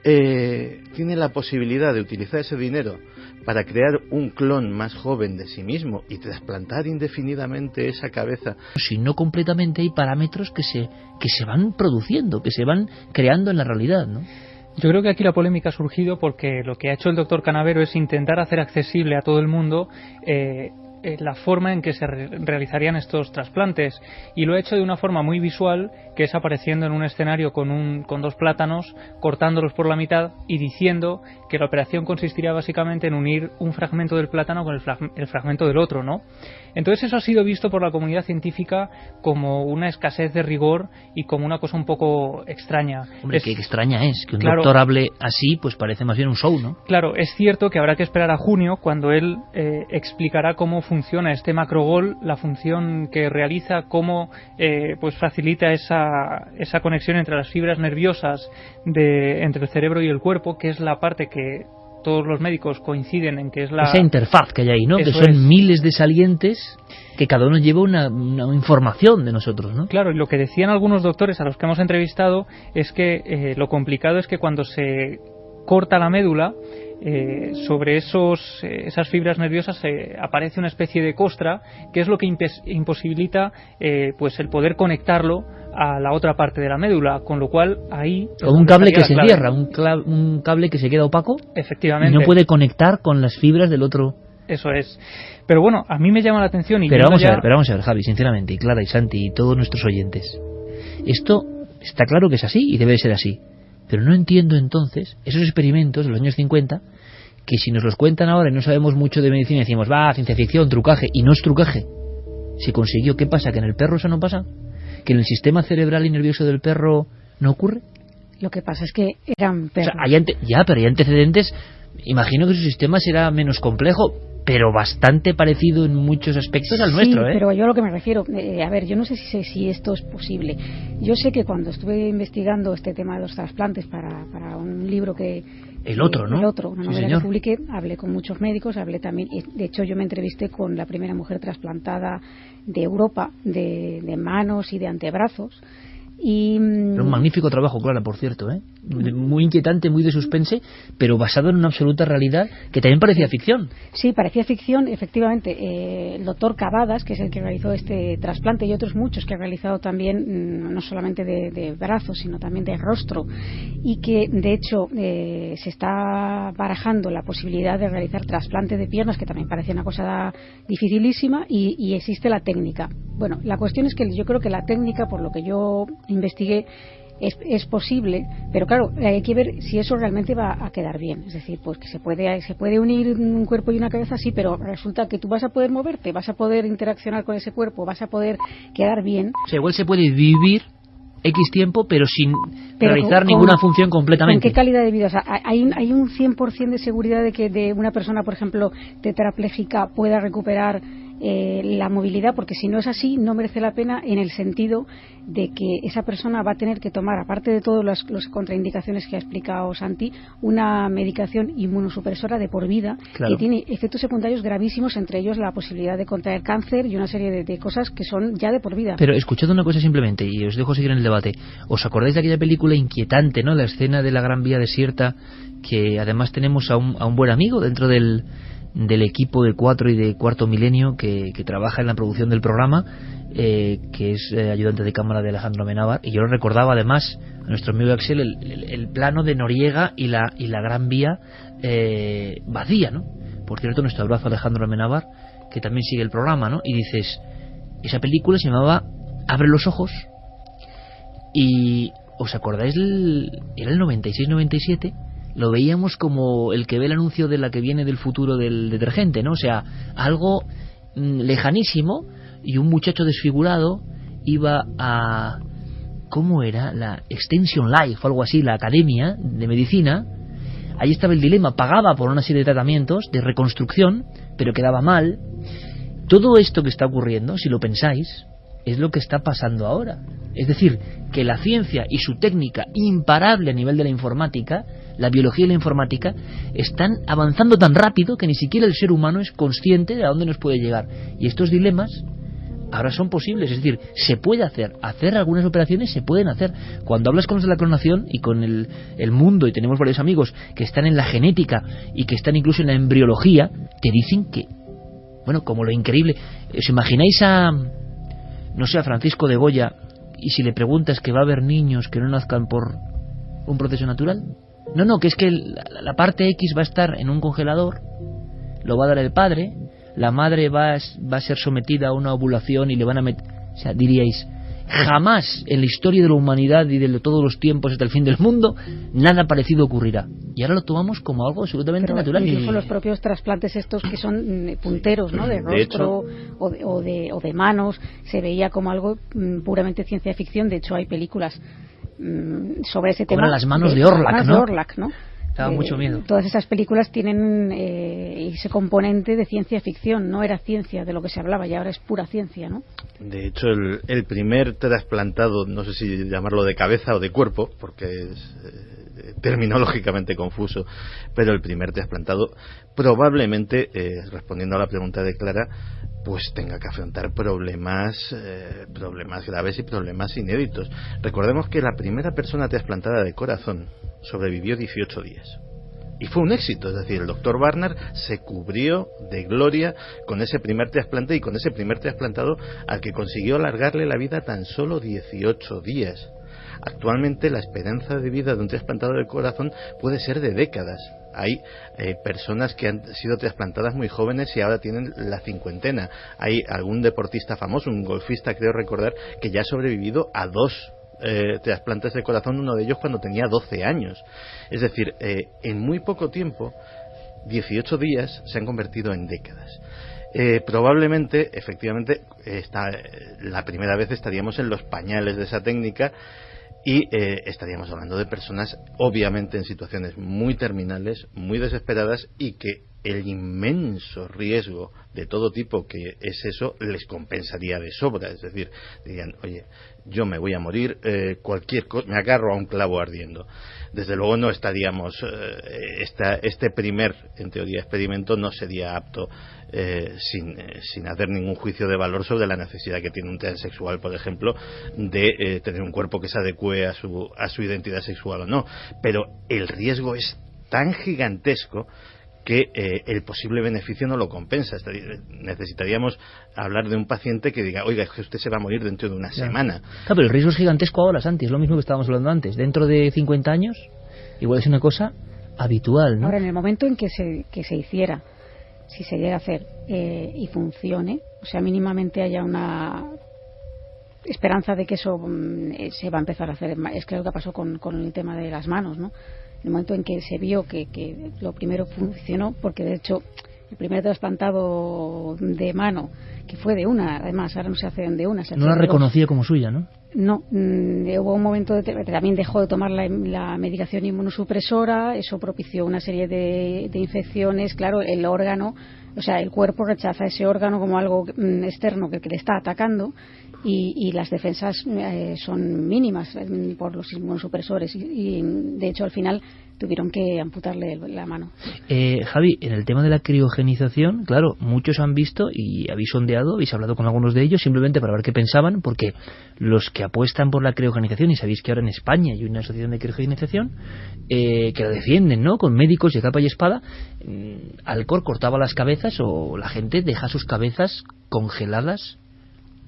tiene la posibilidad de utilizar ese dinero para crear un clon más joven de sí mismo y trasplantar indefinidamente esa cabeza. Si no completamente, hay parámetros que se van produciendo, que se van creando en la realidad, ¿no? Yo creo que aquí la polémica ha surgido porque lo que ha hecho el doctor Canavero es intentar hacer accesible a todo el mundo la forma en que se realizarían estos trasplantes, y lo ha hecho de una forma muy visual, que es apareciendo en un escenario con dos plátanos, cortándolos por la mitad y diciendo que la operación consistiría básicamente en unir un fragmento del plátano con el fragmento del otro, ¿no? Entonces eso ha sido visto por la comunidad científica como una escasez de rigor y como una cosa un poco extraña. Hombre, qué extraña es que un doctor hable así, pues parece más bien un show, ¿no? Claro, es cierto que habrá que esperar a junio, cuando él explicará cómo funciona este macrogol, la función que realiza, cómo pues facilita esa conexión entre las fibras nerviosas entre el cerebro y el cuerpo, que es la parte que todos los médicos coinciden en que es esa interfaz que hay ahí, ¿no? Que son miles de salientes que cada uno lleva una información de nosotros, ¿no? Claro, y lo que decían algunos doctores a los que hemos entrevistado es que lo complicado es que cuando se corta la médula, sobre esas fibras nerviosas aparece una especie de costra, que es lo que imposibilita pues el poder conectarlo a la otra parte de la médula, con lo cual ahí... O un cable que se cierra, un cable que se queda opaco. Efectivamente. Y no puede conectar con las fibras del otro. Eso es. Pero bueno, a mí me llama la atención... Pero vamos a ver, Javi, sinceramente, y Clara y Santi y todos nuestros oyentes. Esto está claro que es así y debe ser así. Pero no entiendo entonces esos experimentos de los años 50, que si nos los cuentan ahora y no sabemos mucho de medicina, decimos, ciencia ficción, trucaje, y no es trucaje. Se consiguió, ¿qué pasa? ¿Que en el perro eso no pasa? ¿Que en el sistema cerebral y nervioso del perro no ocurre? Lo que pasa es que eran perros. O sea, pero hay antecedentes. Imagino que su sistema será menos complejo, pero bastante parecido en muchos aspectos al nuestro, ¿eh? Pero yo a lo que me refiero, a ver, yo no sé si esto es posible. Yo sé que cuando estuve investigando este tema de los trasplantes para un libro que... El otro, ¿no? El otro, una sí, novela señor. que publiqué, hablé con muchos médicos, hablé también, de hecho yo me entrevisté con la primera mujer trasplantada de Europa, de manos y de antebrazos. Y un magnífico trabajo, Clara, por cierto, ¿eh? Muy inquietante, muy de suspense, pero basado en una absoluta realidad que también parecía ficción. Sí, parecía ficción, efectivamente. El doctor Cavadas, que es el que realizó este trasplante, y otros muchos que ha realizado también, no solamente de brazos, sino también de rostro, y que de hecho se está barajando la posibilidad de realizar trasplante de piernas, que también parecía una cosa dificilísima, y existe la técnica. Bueno, la cuestión es que yo creo que la técnica, por lo que yo investigué, es posible, pero claro, hay que ver si eso realmente va a quedar bien. Es decir, pues que se puede unir un cuerpo y una cabeza, sí, pero resulta que tú vas a poder moverte, vas a poder interaccionar con ese cuerpo, vas a poder quedar bien. O sea, igual se puede vivir X tiempo, pero sin realizar ninguna función completamente. ¿Con qué calidad de vida? O sea, hay un 100% de seguridad de que de una persona, por ejemplo, tetrapléjica pueda recuperar la movilidad, porque si no es así, no merece la pena, en el sentido de que esa persona va a tener que tomar, aparte de todas las contraindicaciones que ha explicado Santi, una medicación inmunosupresora de por vida, claro, que tiene efectos secundarios gravísimos, entre ellos la posibilidad de contraer cáncer y una serie de cosas que son ya de por vida. Pero escuchad una cosa simplemente, y os dejo seguir en el debate. ¿Os acordáis de aquella película inquietante, ¿no? La escena de la Gran Vía desierta, que además tenemos a un buen amigo dentro del equipo de 4 y de Cuarto Milenio que trabaja en la producción del programa, que es ayudante de cámara de Alejandro Amenábar, y yo lo recordaba además a nuestro amigo Axel el plano de Noriega y la Gran Vía vacía, ¿no? Por cierto, nuestro abrazo a Alejandro Amenábar, que también sigue el programa, ¿no? Y dices, esa película se llamaba Abre los ojos, y ¿os acordáis? Era el 96-97. Lo veíamos como el que ve el anuncio de la que viene del futuro del detergente, ¿no? O sea, algo lejanísimo, y un muchacho desfigurado iba a... ¿cómo era? La Extension Life o algo así, la academia de medicina. Ahí estaba el dilema, pagaba por una serie de tratamientos de reconstrucción, pero quedaba mal. Todo esto que está ocurriendo, si lo pensáis, es lo que está pasando ahora. Es decir, que la ciencia y su técnica imparable a nivel de la informática, la biología y la informática, están avanzando tan rápido que ni siquiera el ser humano es consciente de a dónde nos puede llegar. Y estos dilemas ahora son posibles, es decir, se puede hacer algunas operaciones, se pueden hacer. Cuando hablas con los de la clonación y con el mundo, y tenemos varios amigos que están en la genética y que están incluso en la embriología, te dicen que, bueno, como lo increíble, ¿os imagináis a Francisco de Goya, y si le preguntas que va a haber niños que no nazcan por un proceso natural? No, que es que la parte X va a estar en un congelador, lo va a dar el padre, la madre va a ser sometida a una ovulación y le van a meter... O sea, diríais, jamás en la historia de la humanidad y de todos los tiempos hasta el fin del mundo nada parecido ocurrirá. Y ahora lo tomamos como algo absolutamente natural. Incluso los propios trasplantes estos que son punteros, ¿no? De rostro o de manos, se veía como algo puramente ciencia ficción. De hecho, hay películas sobre ese tema. Como las manos de Orlac, ¿no? Daba mucho miedo. Todas esas películas tienen ese componente de ciencia ficción. No era ciencia de lo que se hablaba, y ahora es pura ciencia, ¿no? De hecho, el primer trasplantado, no sé si llamarlo de cabeza o de cuerpo, porque es terminológicamente confuso, pero el primer trasplantado probablemente, respondiendo a la pregunta de Clara, pues tenga que afrontar problemas graves y problemas inéditos. Recordemos que la primera persona trasplantada de corazón sobrevivió 18 días. y fue un éxito. Es decir, el doctor Barnard se cubrió de gloria con ese primer trasplante y con ese primer trasplantado al que consiguió alargarle la vida tan solo 18 días. Actualmente la esperanza de vida de un trasplantado de corazón puede ser de décadas. Hay personas que han sido trasplantadas muy jóvenes y ahora tienen la cincuentena. Hay algún deportista famoso, un golfista creo recordar, que ya ha sobrevivido a 2 trasplantes de corazón, uno de ellos cuando tenía 12 años. Es decir, en muy poco tiempo, 18 días se han convertido en décadas. Probablemente, efectivamente, la primera vez estaríamos en los pañales de esa técnica y estaríamos hablando de personas obviamente en situaciones muy terminales, muy desesperadas, y que el inmenso riesgo de todo tipo que es eso les compensaría de sobra. Es decir, dirían, oye, yo me voy a morir, cualquier cosa, me agarro a un clavo ardiendo. Desde luego no estaríamos, este primer, en teoría, experimento no sería apto sin hacer ningún juicio de valor sobre la necesidad que tiene un transexual, por ejemplo, de tener un cuerpo que se adecue a su identidad sexual o no. Pero el riesgo es tan gigantesco que el posible beneficio no lo compensa. Necesitaríamos hablar de un paciente que diga, oiga, es que usted se va a morir dentro de una semana. Claro, pero el riesgo es gigantesco ahora, Santi, es lo mismo que estábamos hablando antes. Dentro de 50 años, igual es una cosa habitual, ¿no? Ahora, en el momento en que se hiciera, si se llega a hacer y funcione, o sea, mínimamente haya una esperanza de que eso se va a empezar a hacer. Es que lo que pasó con el tema de las manos, ¿no? En el momento en que se vio que lo primero funcionó, porque de hecho el primer trasplantado de mano, que fue de una, además ahora no se hacen de una, no la reconocía como suya, ¿no? No, hubo un momento también dejó de tomar la medicación inmunosupresora, eso propició una serie de infecciones. Claro, el órgano, o sea, el cuerpo rechaza ese órgano como algo externo que le está atacando, y las defensas son mínimas por los inmunosupresores, y de hecho al final tuvieron que amputarle la mano. Javi, en el tema de la criogenización, claro, muchos han visto y habéis sondeado, habéis hablado con algunos de ellos simplemente para ver qué pensaban, porque los que apuestan por la criogenización, y sabéis que ahora en España hay una asociación de criogenización que lo defienden, ¿no?, con médicos de capa y espada. Alcor cortaba las cabezas, o la gente deja sus cabezas congeladas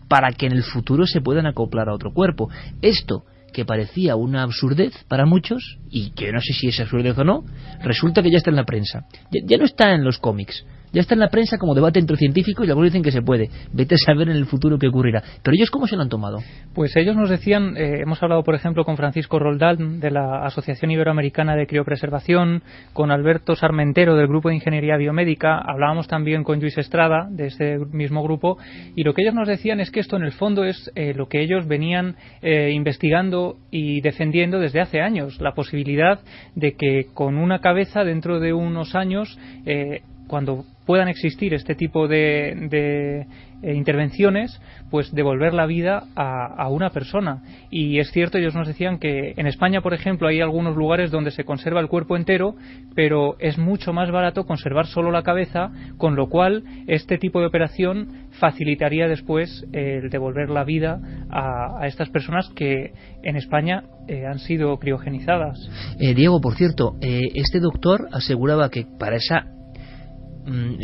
para que en el futuro se puedan acoplar a otro cuerpo. Esto, que parecía una absurdez para muchos, y que no sé si es absurdez o no, resulta que ya está en la prensa. Ya no está en los cómics, ya está en la prensa como debate entre científicos, y algunos dicen que se puede. Vete a saber en el futuro qué ocurrirá. Pero ellos, ¿cómo se lo han tomado? Pues ellos nos decían, hemos hablado por ejemplo con Francisco Roldán de la Asociación Iberoamericana de Criopreservación, con Alberto Sarmentero del Grupo de Ingeniería Biomédica, hablábamos también con Lluís Estrada de este mismo grupo, y lo que ellos nos decían es que esto en el fondo es lo que ellos venían investigando y defendiendo desde hace años, la posibilidad de que con una cabeza dentro de unos años, cuando puedan existir este tipo de intervenciones, pues devolver la vida a una persona. Y es cierto, ellos nos decían que en España, por ejemplo, hay algunos lugares donde se conserva el cuerpo entero, pero es mucho más barato conservar solo la cabeza, con lo cual este tipo de operación facilitaría después el devolver la vida a estas personas que en España han sido criogenizadas. Diego, por cierto, este doctor aseguraba que para esa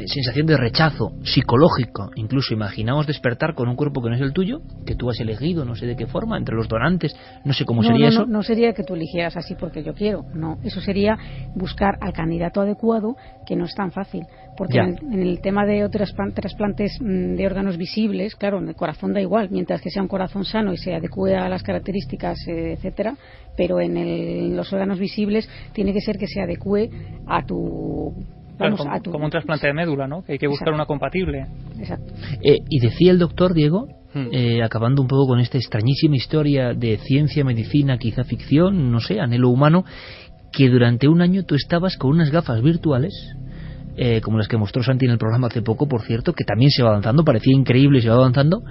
sensación de rechazo psicológico, incluso imaginaos despertar con un cuerpo que no es el tuyo, que tú has elegido, no sé de qué forma, entre los donantes, no sé cómo sería eso. No sería que tú eligieras así porque yo quiero, no, eso sería buscar al candidato adecuado, que no es tan fácil, porque en el tema de otros trasplantes de órganos visibles, claro, en el corazón da igual, mientras que sea un corazón sano y se adecue a las características, etcétera, pero en los órganos visibles tiene que ser que se adecue a tu... Claro, como un trasplante de médula, ¿no? Que hay que buscar una compatible. Exacto. Y decía el doctor, Diego, acabando un poco con esta extrañísima historia de ciencia, medicina, quizá ficción, no sé, anhelo humano, que durante un año tú estabas con unas gafas virtuales, como las que mostró Santi en el programa hace poco, por cierto, que también se va avanzando, parecía increíble, se va avanzando,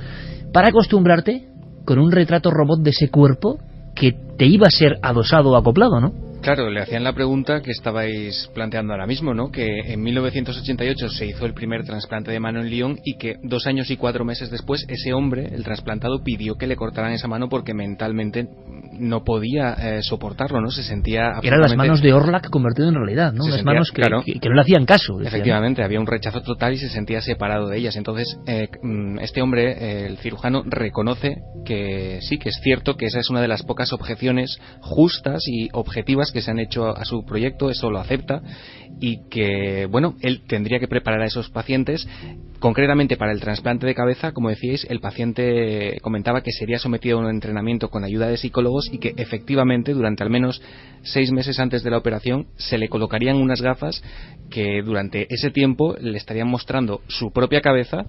para acostumbrarte con un retrato robot de ese cuerpo que te iba a ser adosado o acoplado, ¿no? Claro, le hacían la pregunta que estabais planteando ahora mismo, ¿no? Que en 1988 se hizo el primer trasplante de mano en Lyon y que 2 años y 4 meses después ese hombre, el trasplantado, pidió que le cortaran esa mano porque mentalmente no podía soportarlo, ¿no? Se sentía absolutamente... Eran las manos de Orlac convertido en realidad, ¿no? Unas manos que no le hacían caso. Decían. Efectivamente, había un rechazo total y se sentía separado de ellas. Entonces, este hombre, el cirujano, reconoce que sí, que es cierto que esa es una de las pocas objeciones justas y objetivas que se han hecho a su proyecto, eso lo acepta, y que, bueno, él tendría que preparar a esos pacientes. Concretamente para el trasplante de cabeza, como decíais, el paciente comentaba que sería sometido a un entrenamiento con ayuda de psicólogos y que efectivamente durante al menos 6 meses antes de la operación se le colocarían unas gafas que durante ese tiempo le estarían mostrando su propia cabeza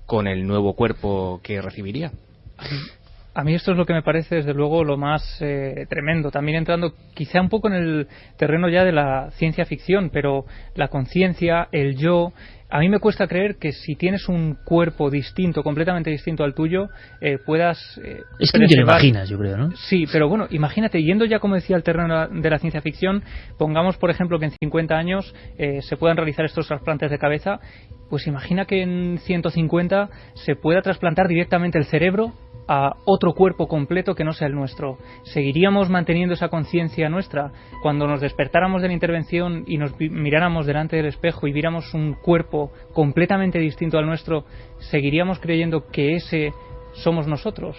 con el nuevo cuerpo que recibiría. A mí esto es lo que me parece desde luego lo más tremendo, también entrando quizá un poco en el terreno ya de la ciencia ficción, pero la conciencia, el yo. A mí me cuesta creer que si tienes un cuerpo distinto, completamente distinto al tuyo, puedas... es que ni te lo imaginas, yo creo, ¿no? Sí, pero bueno, imagínate, yendo ya, como decía, al terreno de la ciencia ficción, pongamos, por ejemplo, que en 50 años se puedan realizar estos trasplantes de cabeza, pues imagina que en 150 se pueda trasplantar directamente el cerebro a otro cuerpo completo que no sea el nuestro. ¿Seguiríamos manteniendo esa conciencia nuestra? Cuando nos despertáramos de la intervención y nos miráramos delante del espejo y viéramos un cuerpo completamente distinto al nuestro, ¿seguiríamos creyendo que ese somos nosotros?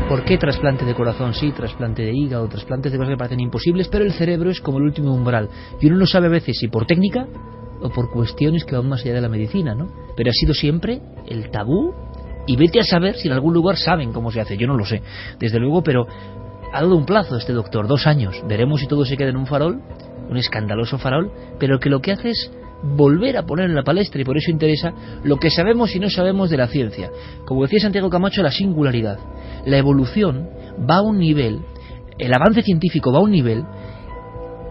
¿Por qué trasplante de corazón sí, trasplante de hígado, trasplantes de cosas que parecen imposibles, pero el cerebro es como el último umbral? Y uno no sabe a veces si por técnica o por cuestiones que van más allá de la medicina, ¿no? Pero ha sido siempre el tabú, y vete a saber si en algún lugar saben cómo se hace. Yo no lo sé, desde luego, pero ha dado un plazo este doctor, 2 años. Veremos si todo se queda en un farol, un escandaloso farol, pero que lo que hace es volver a poner en la palestra, y por eso interesa lo que sabemos y no sabemos de la ciencia. Como decía Santiago Camacho, la singularidad, la evolución va a un nivel, el avance científico va a un nivel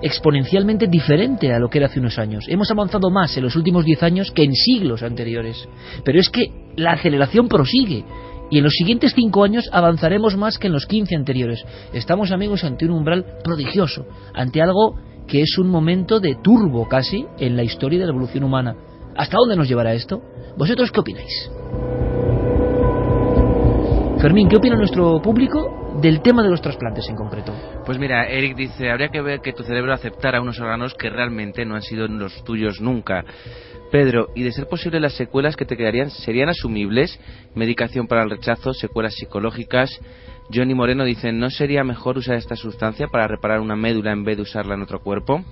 exponencialmente diferente a lo que era hace unos años. Hemos avanzado más en los últimos 10 años que en siglos anteriores, pero es que la aceleración prosigue, y en los siguientes 5 años avanzaremos más que en los 15 anteriores. Estamos, amigos, ante un umbral prodigioso, ante algo que es un momento de turbo casi en la historia de la evolución humana. ¿Hasta dónde nos llevará esto? ¿Vosotros qué opináis? Fermín, ¿qué opina nuestro público del tema de los trasplantes en concreto? Pues mira, Eric dice, habría que ver que tu cerebro aceptara unos órganos que realmente no han sido los tuyos nunca. Pedro, y de ser posible las secuelas que te quedarían serían asumibles, medicación para el rechazo, secuelas psicológicas. Johnny Moreno dice, ¿no sería mejor usar esta sustancia para reparar una médula en vez de usarla en otro cuerpo?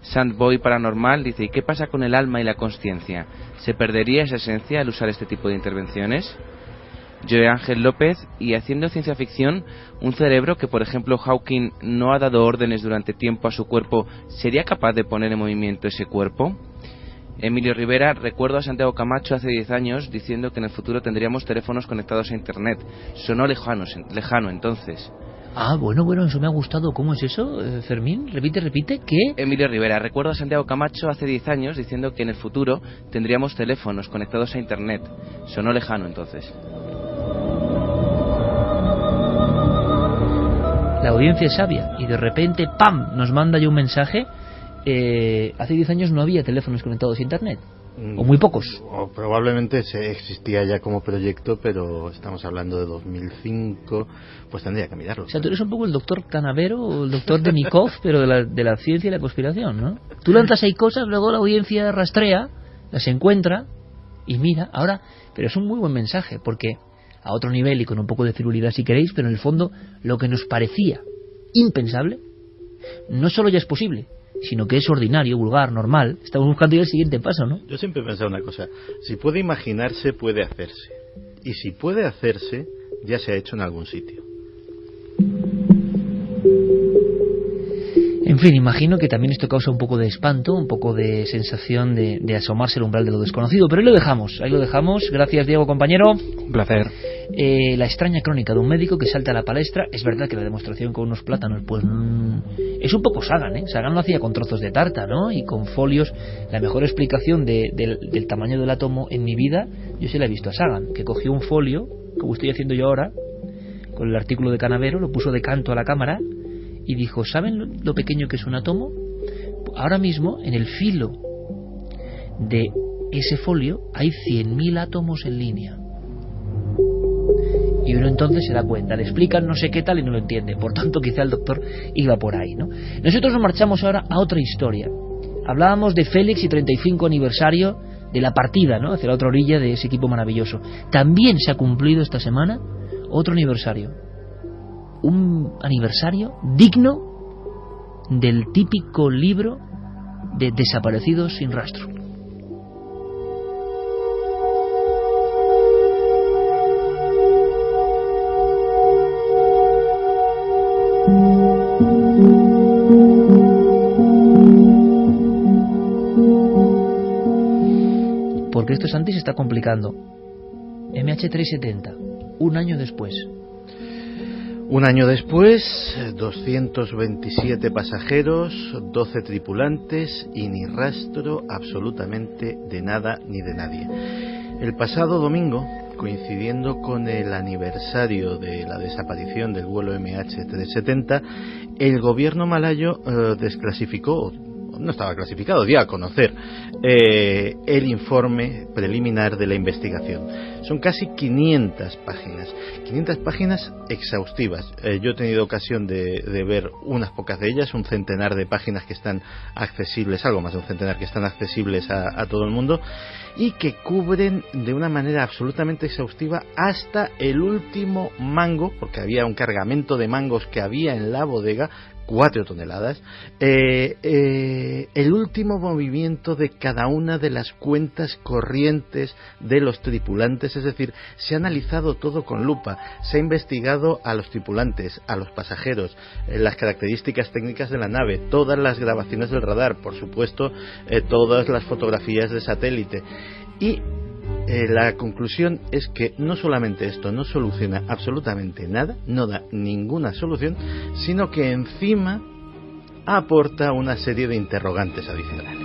Sandboy Paranormal dice, ¿y qué pasa con el alma y la consciencia? ¿Se perdería esa esencia al usar este tipo de intervenciones? Joe Ángel López, y haciendo ciencia ficción, un cerebro que, por ejemplo, Hawking no ha dado órdenes durante tiempo a su cuerpo, ¿sería capaz de poner en movimiento ese cuerpo? Emilio Rivera, recuerdo a Santiago Camacho hace 10 años diciendo que en el futuro tendríamos teléfonos conectados a Internet. Sonó lejano entonces. Ah, bueno, eso me ha gustado. ¿Cómo es eso, Fermín? Repite, ¿qué? Emilio Rivera, recuerdo a Santiago Camacho hace 10 años diciendo que en el futuro tendríamos teléfonos conectados a Internet. Sonó lejano entonces. La audiencia es sabia y de repente, ¡pam!, nos manda ya un mensaje. Hace 10 años no había teléfonos conectados a Internet, o muy pocos. O probablemente existía ya como proyecto, pero estamos hablando de 2005, pues tendría que mirarlo. O sea, tú eres un poco el doctor Canavero o el doctor Denikov, pero de la ciencia y la conspiración, ¿no? Tú lanzas ahí cosas, luego la audiencia rastrea, las encuentra y mira. Ahora, pero es un muy buen mensaje, porque a otro nivel y con un poco de frivolidad si queréis, pero en el fondo lo que nos parecía impensable no solo ya es posible, sino que es ordinario, vulgar, normal. Estamos buscando ya el siguiente paso, ¿no? Yo siempre he pensado una cosa: si puede imaginarse, puede hacerse, y si puede hacerse, ya se ha hecho en algún sitio. En fin, imagino que también esto causa un poco de espanto, un poco de sensación de asomarse al umbral de lo desconocido, pero ahí lo dejamos. Gracias, Diego, compañero. Un placer. La extraña crónica de un médico que salta a la palestra. Es verdad que la demostración con unos plátanos, pues es un poco Sagan, ¿eh? Sagan lo hacía con trozos de tarta, ¿no? Y con folios. La mejor explicación del tamaño del átomo en mi vida, yo sí la he visto a Sagan, que cogió un folio, como estoy haciendo yo ahora, con el artículo de Canavero, lo puso de canto a la cámara y dijo, ¿saben lo pequeño que es un átomo? Ahora mismo, en el filo de ese folio hay 100.000 átomos en línea. Y uno entonces se da cuenta, le explican no sé qué tal y no lo entiende. Por tanto, quizá el doctor iba por ahí, ¿no? Nosotros nos marchamos ahora a otra historia. Hablábamos de Félix y 35 aniversario de la partida, ¿no?, hacia la otra orilla de ese equipo maravilloso. También se ha cumplido esta semana otro aniversario. Un aniversario digno del típico libro de Desaparecidos sin rastro. Porque esto, Santi, se está complicando. MH370, un año después. Un año después, 227 pasajeros, 12 tripulantes y ni rastro absolutamente de nada ni de nadie. El pasado domingo, coincidiendo con el aniversario de la desaparición del vuelo MH370, el gobierno malayo desclasificó, no estaba clasificado, dio a conocer el informe preliminar de la investigación. Son casi 500 páginas exhaustivas. Yo he tenido ocasión de ver unas pocas de ellas, un centenar de páginas que están accesibles, algo más de un centenar que están accesibles a todo el mundo, y que cubren de una manera absolutamente exhaustiva hasta el último mango, porque había un cargamento de mangos que había en la bodega, 4 toneladas, el último movimiento de cada una de las cuentas corrientes de los tripulantes. Es decir, se ha analizado todo con lupa, se ha investigado a los tripulantes, a los pasajeros, las características técnicas de la nave, todas las grabaciones del radar, por supuesto, todas las fotografías de satélite, y la conclusión es que no solamente esto no soluciona absolutamente nada, no da ninguna solución, sino que encima aporta una serie de interrogantes adicionales.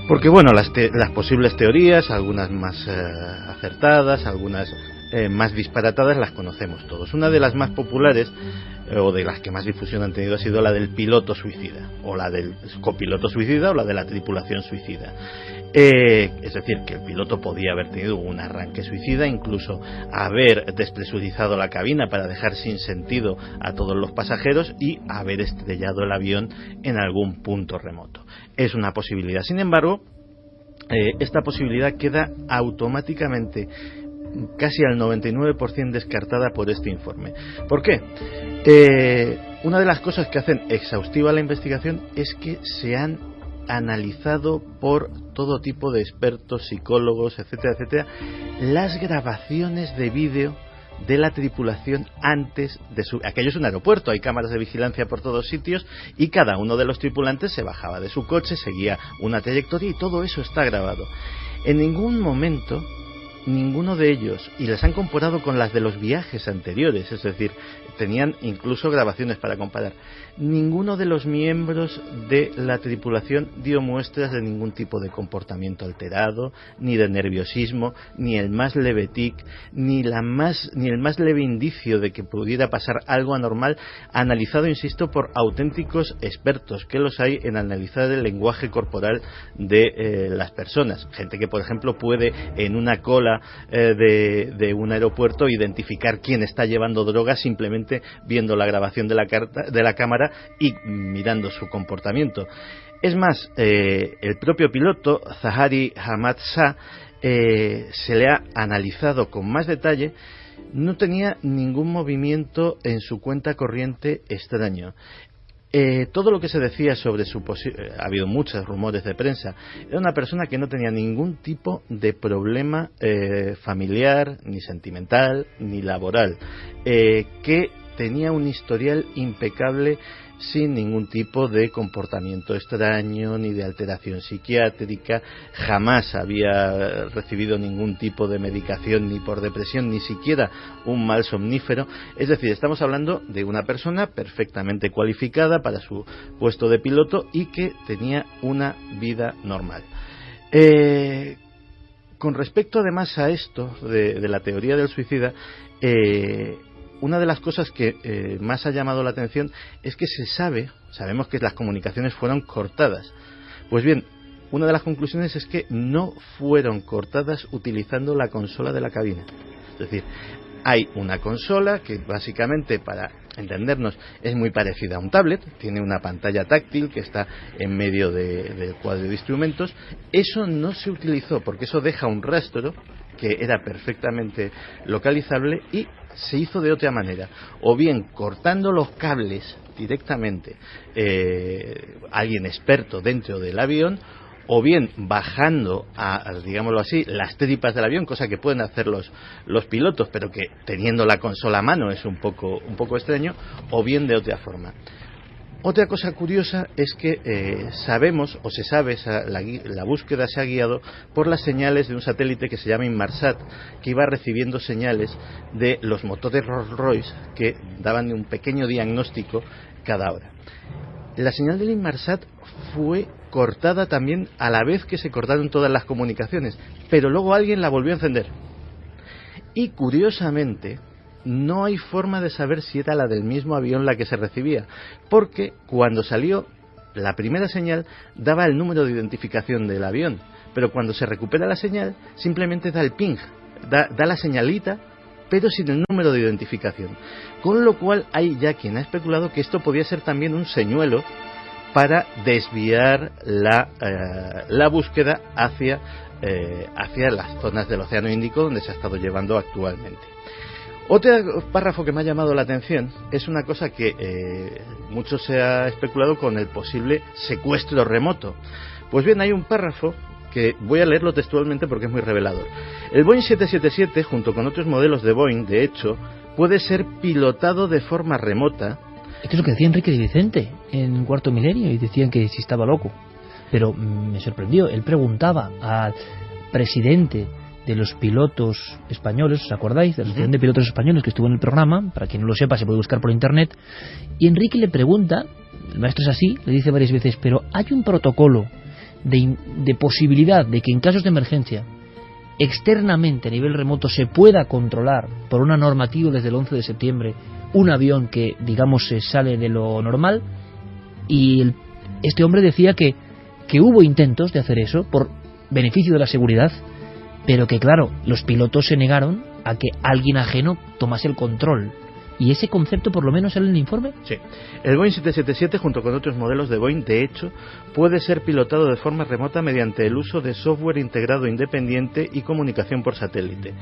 Porque bueno, las posibles teorías, algunas más acertadas, algunas más disparatadas, las conocemos todos. Una de las más populares, o de las que más difusión han tenido, ha sido la del piloto suicida, o la del copiloto suicida, o la de la tripulación suicida. Es decir, que el piloto podía haber tenido un arranque suicida, incluso haber despresurizado la cabina para dejar sin sentido a todos los pasajeros y haber estrellado el avión en algún punto remoto. Es una posibilidad. Sin embargo, esta posibilidad queda automáticamente casi al 99% descartada por este informe. ¿Por qué? Una de las cosas que hacen exhaustiva la investigación es que se han analizado por todo tipo de expertos, psicólogos, etcétera, etcétera, las grabaciones de vídeo de la tripulación antes de aquello es un aeropuerto, hay cámaras de vigilancia por todos sitios y cada uno de los tripulantes se bajaba de su coche, seguía una trayectoria y todo eso está grabado. En ningún momento ninguno de ellos, y las han comparado con las de los viajes anteriores, es decir, tenían incluso grabaciones para comparar, ninguno de los miembros de la tripulación dio muestras de ningún tipo de comportamiento alterado, ni de nerviosismo, ni el más leve tic, ni el más leve indicio de que pudiera pasar algo anormal, analizado, insisto, por auténticos expertos, que los hay en analizar el lenguaje corporal de las personas. Gente que, por ejemplo, puede en una cola de un aeropuerto identificar quién está llevando drogas simplemente viendo la grabación de la cámara y mirando su comportamiento. Es más, el propio piloto, Zahari Hamad Shah, se le ha analizado con más detalle. No tenía ningún movimiento en su cuenta corriente extraño. Todo lo que se decía sobre su ha habido muchos rumores de prensa, era una persona que no tenía ningún tipo de problema familiar, ni sentimental, ni laboral, que tenía un historial impecable, sin ningún tipo de comportamiento extraño ni de alteración psiquiátrica, jamás había recibido ningún tipo de medicación ni por depresión, ni siquiera un mal somnífero. Es decir, estamos hablando de una persona perfectamente cualificada para su puesto de piloto y que tenía una vida normal. Con respecto además a esto de la teoría del suicida, una de las cosas que más ha llamado la atención es que sabemos que las comunicaciones fueron cortadas. Pues bien, una de las conclusiones es que no fueron cortadas utilizando la consola de la cabina. Es decir, hay una consola que básicamente, para entendernos, es muy parecida a un tablet, tiene una pantalla táctil que está en medio del cuadro de instrumentos. Eso no se utilizó porque eso deja un rastro que era perfectamente localizable y se hizo de otra manera, o bien cortando los cables directamente alguien experto dentro del avión, o bien bajando digámoslo así, las tripas del avión, cosa que pueden hacer los pilotos, pero que teniendo la consola a mano es un poco extraño, o bien de otra forma. Otra cosa curiosa es que sabemos, o se sabe, la búsqueda se ha guiado por las señales de un satélite que se llama Inmarsat, que iba recibiendo señales de los motores Rolls-Royce que daban un pequeño diagnóstico cada hora. La señal del Inmarsat fue cortada también a la vez que se cortaron todas las comunicaciones, pero luego alguien la volvió a encender. Y curiosamente, no hay forma de saber si era la del mismo avión la que se recibía, porque cuando salió la primera señal daba el número de identificación del avión, pero cuando se recupera la señal simplemente da el ping, da la señalita, pero sin el número de identificación. Con lo cual hay ya quien ha especulado que esto podía ser también un señuelo para desviar la búsqueda hacia las zonas del Océano Índico donde se ha estado llevando actualmente. Otro párrafo que me ha llamado la atención es una cosa que mucho se ha especulado con el posible secuestro remoto. Pues bien, hay un párrafo que voy a leerlo textualmente porque es muy revelador. El Boeing 777, junto con otros modelos de Boeing, de hecho, puede ser pilotado de forma remota. Esto es lo que decía Enrique de Vicente en Cuarto Milenio, y decían que si estaba loco. Pero me sorprendió, él preguntaba al presidente de los pilotos españoles, ¿os acordáis? Del presidente de pilotos españoles que estuvo en el programa, para quien no lo sepa se puede buscar por internet, y Enrique le pregunta, el maestro es así, le dice varias veces, pero ¿hay un protocolo de posibilidad de que en casos de emergencia externamente a nivel remoto se pueda controlar por una normativa desde el 11 de septiembre un avión que digamos se sale de lo normal? Y este hombre decía que hubo intentos de hacer eso por beneficio de la seguridad, pero que claro, los pilotos se negaron a que alguien ajeno tomase el control. ¿Y ese concepto por lo menos sale en el informe? Sí. El Boeing 777, junto con otros modelos de Boeing, de hecho, puede ser pilotado de forma remota mediante el uso de software integrado independiente y comunicación por satélite.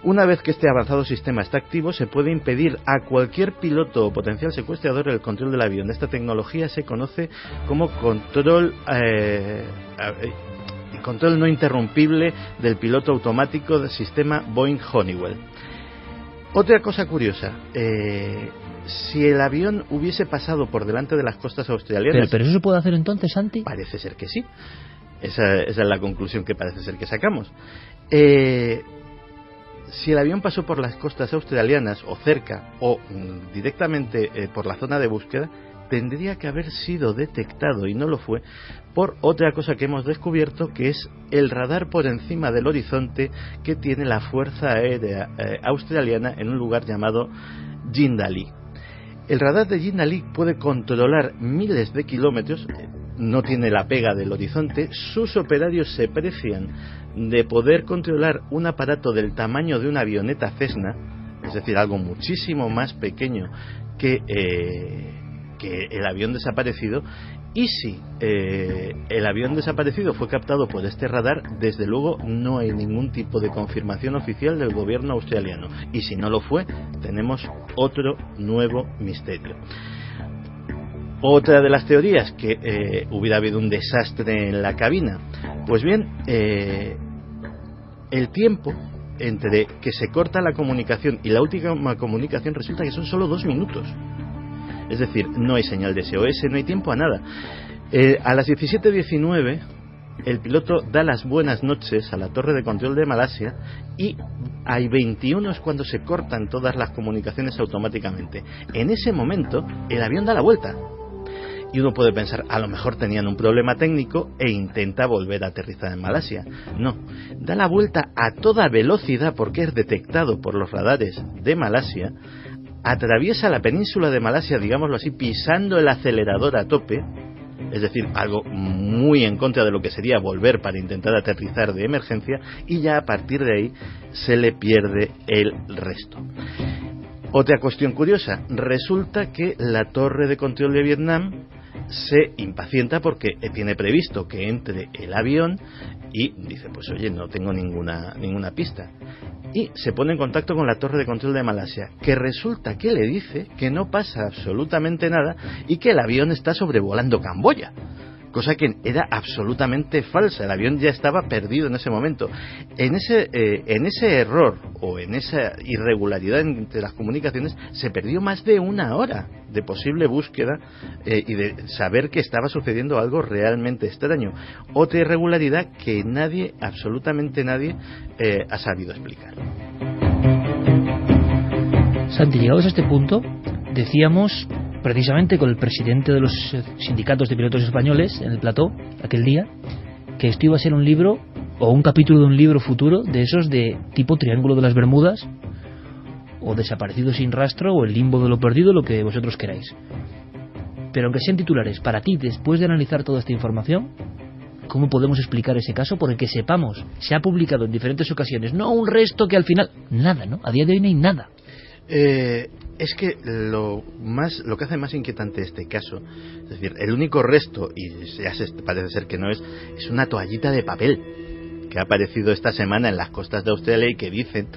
Una vez que este avanzado sistema está activo, se puede impedir a cualquier piloto o potencial secuestrador el control del avión. Esta tecnología se conoce como control no interrumpible del piloto automático del sistema Boeing Honeywell. Otra cosa curiosa, si el avión hubiese pasado por delante de las costas australianas... ¿Pero eso se puede hacer entonces, Santi? Parece ser que sí. Esa es la conclusión que parece ser que sacamos. Si el avión pasó por las costas australianas o cerca o directamente por la zona de búsqueda, tendría que haber sido detectado, y no lo fue, por otra cosa que hemos descubierto, que es el radar por encima del horizonte que tiene la Fuerza Aérea Australiana en un lugar llamado Jindalee. El radar de Jindalee puede controlar miles de kilómetros, no tiene la pega del horizonte. Sus operarios se precian de poder controlar un aparato del tamaño de una avioneta Cessna, es decir, algo muchísimo más pequeño que el avión desaparecido. Y si el avión desaparecido fue captado por este radar, desde luego no hay ningún tipo de confirmación oficial del gobierno australiano, y si no lo fue, tenemos otro nuevo misterio. Otra de las teorías, que hubiera habido un desastre en la cabina. Pues bien, el tiempo entre que se corta la comunicación y la última comunicación resulta que son solo 2 minutos. Es decir, no hay señal de SOS, no hay tiempo a nada. A las 17:19 el piloto da las buenas noches a la torre de control de Malasia, y hay 21 es cuando se cortan todas las comunicaciones automáticamente. En ese momento el avión da la vuelta. Y uno puede pensar, a lo mejor tenían un problema técnico e intenta volver a aterrizar en Malasia. No, da la vuelta a toda velocidad porque es detectado por los radares de Malasia, atraviesa la península de Malasia, digámoslo así, pisando el acelerador a tope, es decir, algo muy en contra de lo que sería volver para intentar aterrizar de emergencia, y ya a partir de ahí se le pierde el resto. Otra cuestión curiosa, resulta que la torre de control de Vietnam se impacienta porque tiene previsto que entre el avión y dice, pues oye, no tengo ninguna pista, y se pone en contacto con la torre de control de Malasia, que resulta que le dice que no pasa absolutamente nada y que el avión está sobrevolando Camboya, cosa que era absolutamente falsa. El avión ya estaba perdido en ese momento. En ese error o en esa irregularidad entre las comunicaciones se perdió más de una hora de posible búsqueda y de saber que estaba sucediendo algo realmente extraño. Otra irregularidad que nadie, absolutamente nadie, ha sabido explicar. Santi, llegados a este punto, decíamos precisamente con el presidente de los sindicatos de pilotos españoles en el plató aquel día, que esto iba a ser un libro o un capítulo de un libro futuro de esos de tipo Triángulo de las Bermudas o Desaparecido sin rastro o El limbo de lo perdido, lo que vosotros queráis. Pero aunque sean titulares, para ti, después de analizar toda esta información, ¿cómo podemos explicar ese caso? Porque sepamos, se ha publicado en diferentes ocasiones, no un resto que al final, nada, ¿no? A día de hoy no hay nada. Es que lo que hace más inquietante este caso, es decir, el único resto, y ya parece ser que no es una toallita de papel que ha aparecido esta semana en las costas de Australia y que dicen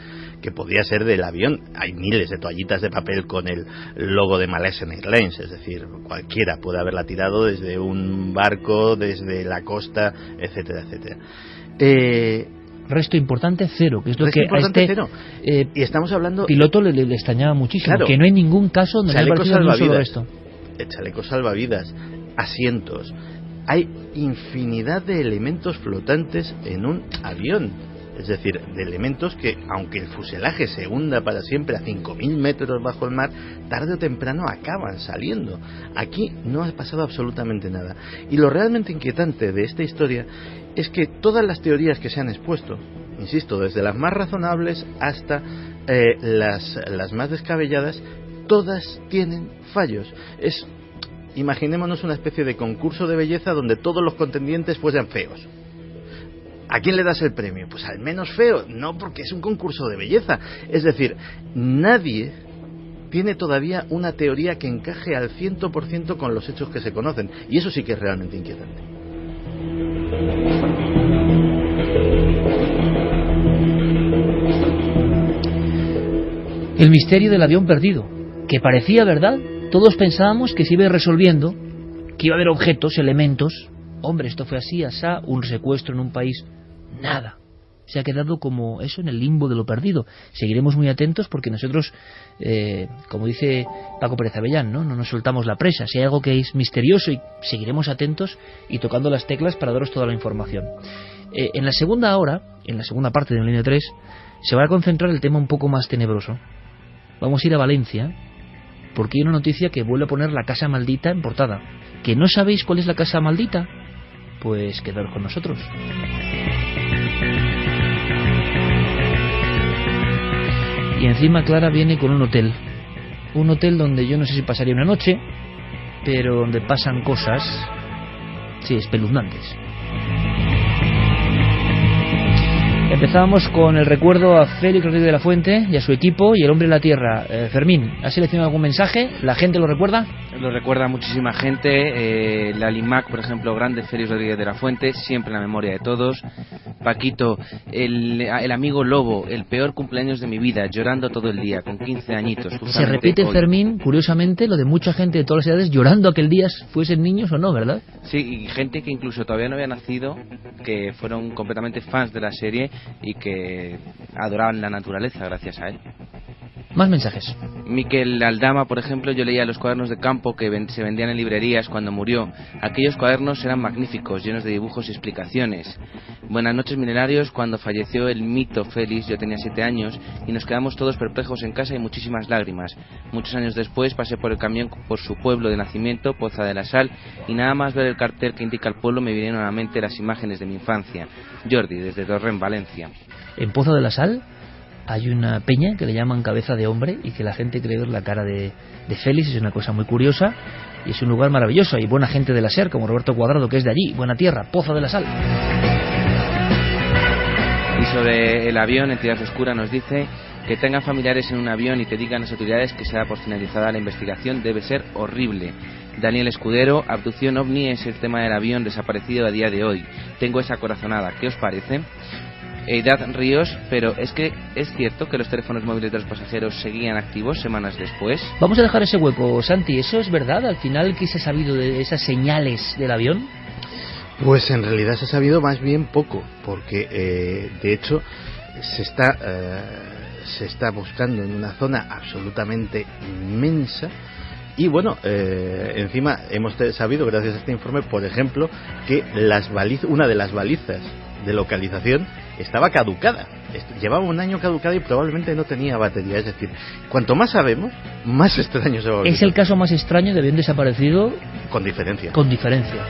que podría ser del avión. Hay miles de toallitas de papel con el logo de Malaysian Airlines, es decir, cualquiera puede haberla tirado desde un barco, desde la costa, etcétera, etcétera. Resto importante, cero, que es lo que a este y estamos hablando, piloto le extrañaba muchísimo, claro, que no hay ningún caso donde haya aparecido ni un solo resto. Chalecos salvavidas, asientos, hay infinidad de elementos flotantes en un avión, es decir, de elementos que, aunque el fuselaje se hunda para siempre a 5.000 metros bajo el mar, tarde o temprano acaban saliendo. Aquí no ha pasado absolutamente nada. Y lo realmente inquietante de esta historia es que todas las teorías que se han expuesto, insisto, desde las más razonables hasta las más descabelladas, todas tienen fallos. Imaginémonos una especie de concurso de belleza donde todos los contendientes fueran feos. ¿A quién le das el premio? Pues al menos feo. No, porque es un concurso de belleza. Es decir, nadie tiene todavía una teoría que encaje al 100% con los hechos que se conocen. Y eso sí que es realmente inquietante. El misterio del avión perdido, que parecía verdad. Todos pensábamos que se iba resolviendo, que iba a haber objetos, elementos. Hombre, esto fue así, asá, un secuestro en un país. Nada. Se ha quedado como eso, en el limbo de lo perdido. Seguiremos muy atentos porque nosotros, como dice Paco Pérez Avellán, ¿no? No nos soltamos la presa. Si hay algo que es misterioso, y seguiremos atentos y tocando las teclas para daros toda la información. En la segunda hora, en la segunda parte de la línea 3, se va a concentrar el tema un poco más tenebroso. Vamos a ir a Valencia, porque hay una noticia que vuelve a poner la casa maldita en portada. ¿Que no sabéis cuál es la casa maldita? Pues quedaros con nosotros. Y encima Clara viene con un hotel donde yo no sé si pasaría una noche, pero donde pasan cosas, sí, espeluznantes. Empezábamos con el recuerdo a Félix Rodríguez de la Fuente y a su equipo y el hombre de la tierra. Fermín, ¿has seleccionado algún mensaje? ¿La gente lo recuerda? Lo recuerda muchísima gente. La Limac, por ejemplo, grande Félix Rodríguez de la Fuente, siempre en la memoria de todos. Paquito, el amigo Lobo, el peor cumpleaños de mi vida, llorando todo el día, con 15 añitos. Se repite, hoy. Fermín, curiosamente, lo de mucha gente de todas las edades llorando aquel día, fuesen niños o no, ¿verdad? Sí, y gente que incluso todavía no había nacido, que fueron completamente fans de la serie y que adoraban la naturaleza gracias a él. Más mensajes. Miquel Aldama, por ejemplo, yo leía los cuadernos de campo que se vendían en librerías cuando murió. Aquellos cuadernos eran magníficos, llenos de dibujos y explicaciones. Buenas noches, milenarios. Cuando falleció el mito Félix, yo tenía 7 años y nos quedamos todos perplejos en casa y muchísimas lágrimas. Muchos años después pasé por el camión por su pueblo de nacimiento, Poza de la Sal, y nada más ver el cartel que indica el pueblo me vinieron a la mente las imágenes de mi infancia. Jordi, desde Torrent, Valencia. En Poza de la Sal hay una peña que le llaman Cabeza de Hombre y que la gente cree ver la cara de Félix. Es una cosa muy curiosa. y es un lugar maravilloso. Hay buena gente de la SER, como Roberto Cuadrado, que es de allí, buena tierra, Poza de la Sal. Y sobre el avión, Entidad Oscura nos dice que tengan familiares en un avión y que digan las autoridades que se da por finalizada la investigación debe ser horrible. Daniel Escudero, abducción ovni es el tema del avión desaparecido a día de hoy. Tengo esa corazonada, ¿qué os parece? Eidad Ríos, pero es que es cierto que los teléfonos móviles de los pasajeros seguían activos semanas después. Vamos a dejar ese hueco, Santi, ¿eso es verdad? Al final, ¿qué se ha sabido de esas señales del avión? Pues en realidad se ha sabido más bien poco, porque de hecho se está buscando en una zona absolutamente inmensa. Y bueno, encima hemos sabido, gracias a este informe, por ejemplo, que una de las balizas de localización estaba caducada. Llevaba un año caducada y probablemente no tenía batería. Es decir, cuanto más sabemos, más extraño se va a volver. Es el caso más extraño de avión desaparecido. Con diferencia. Con diferencia.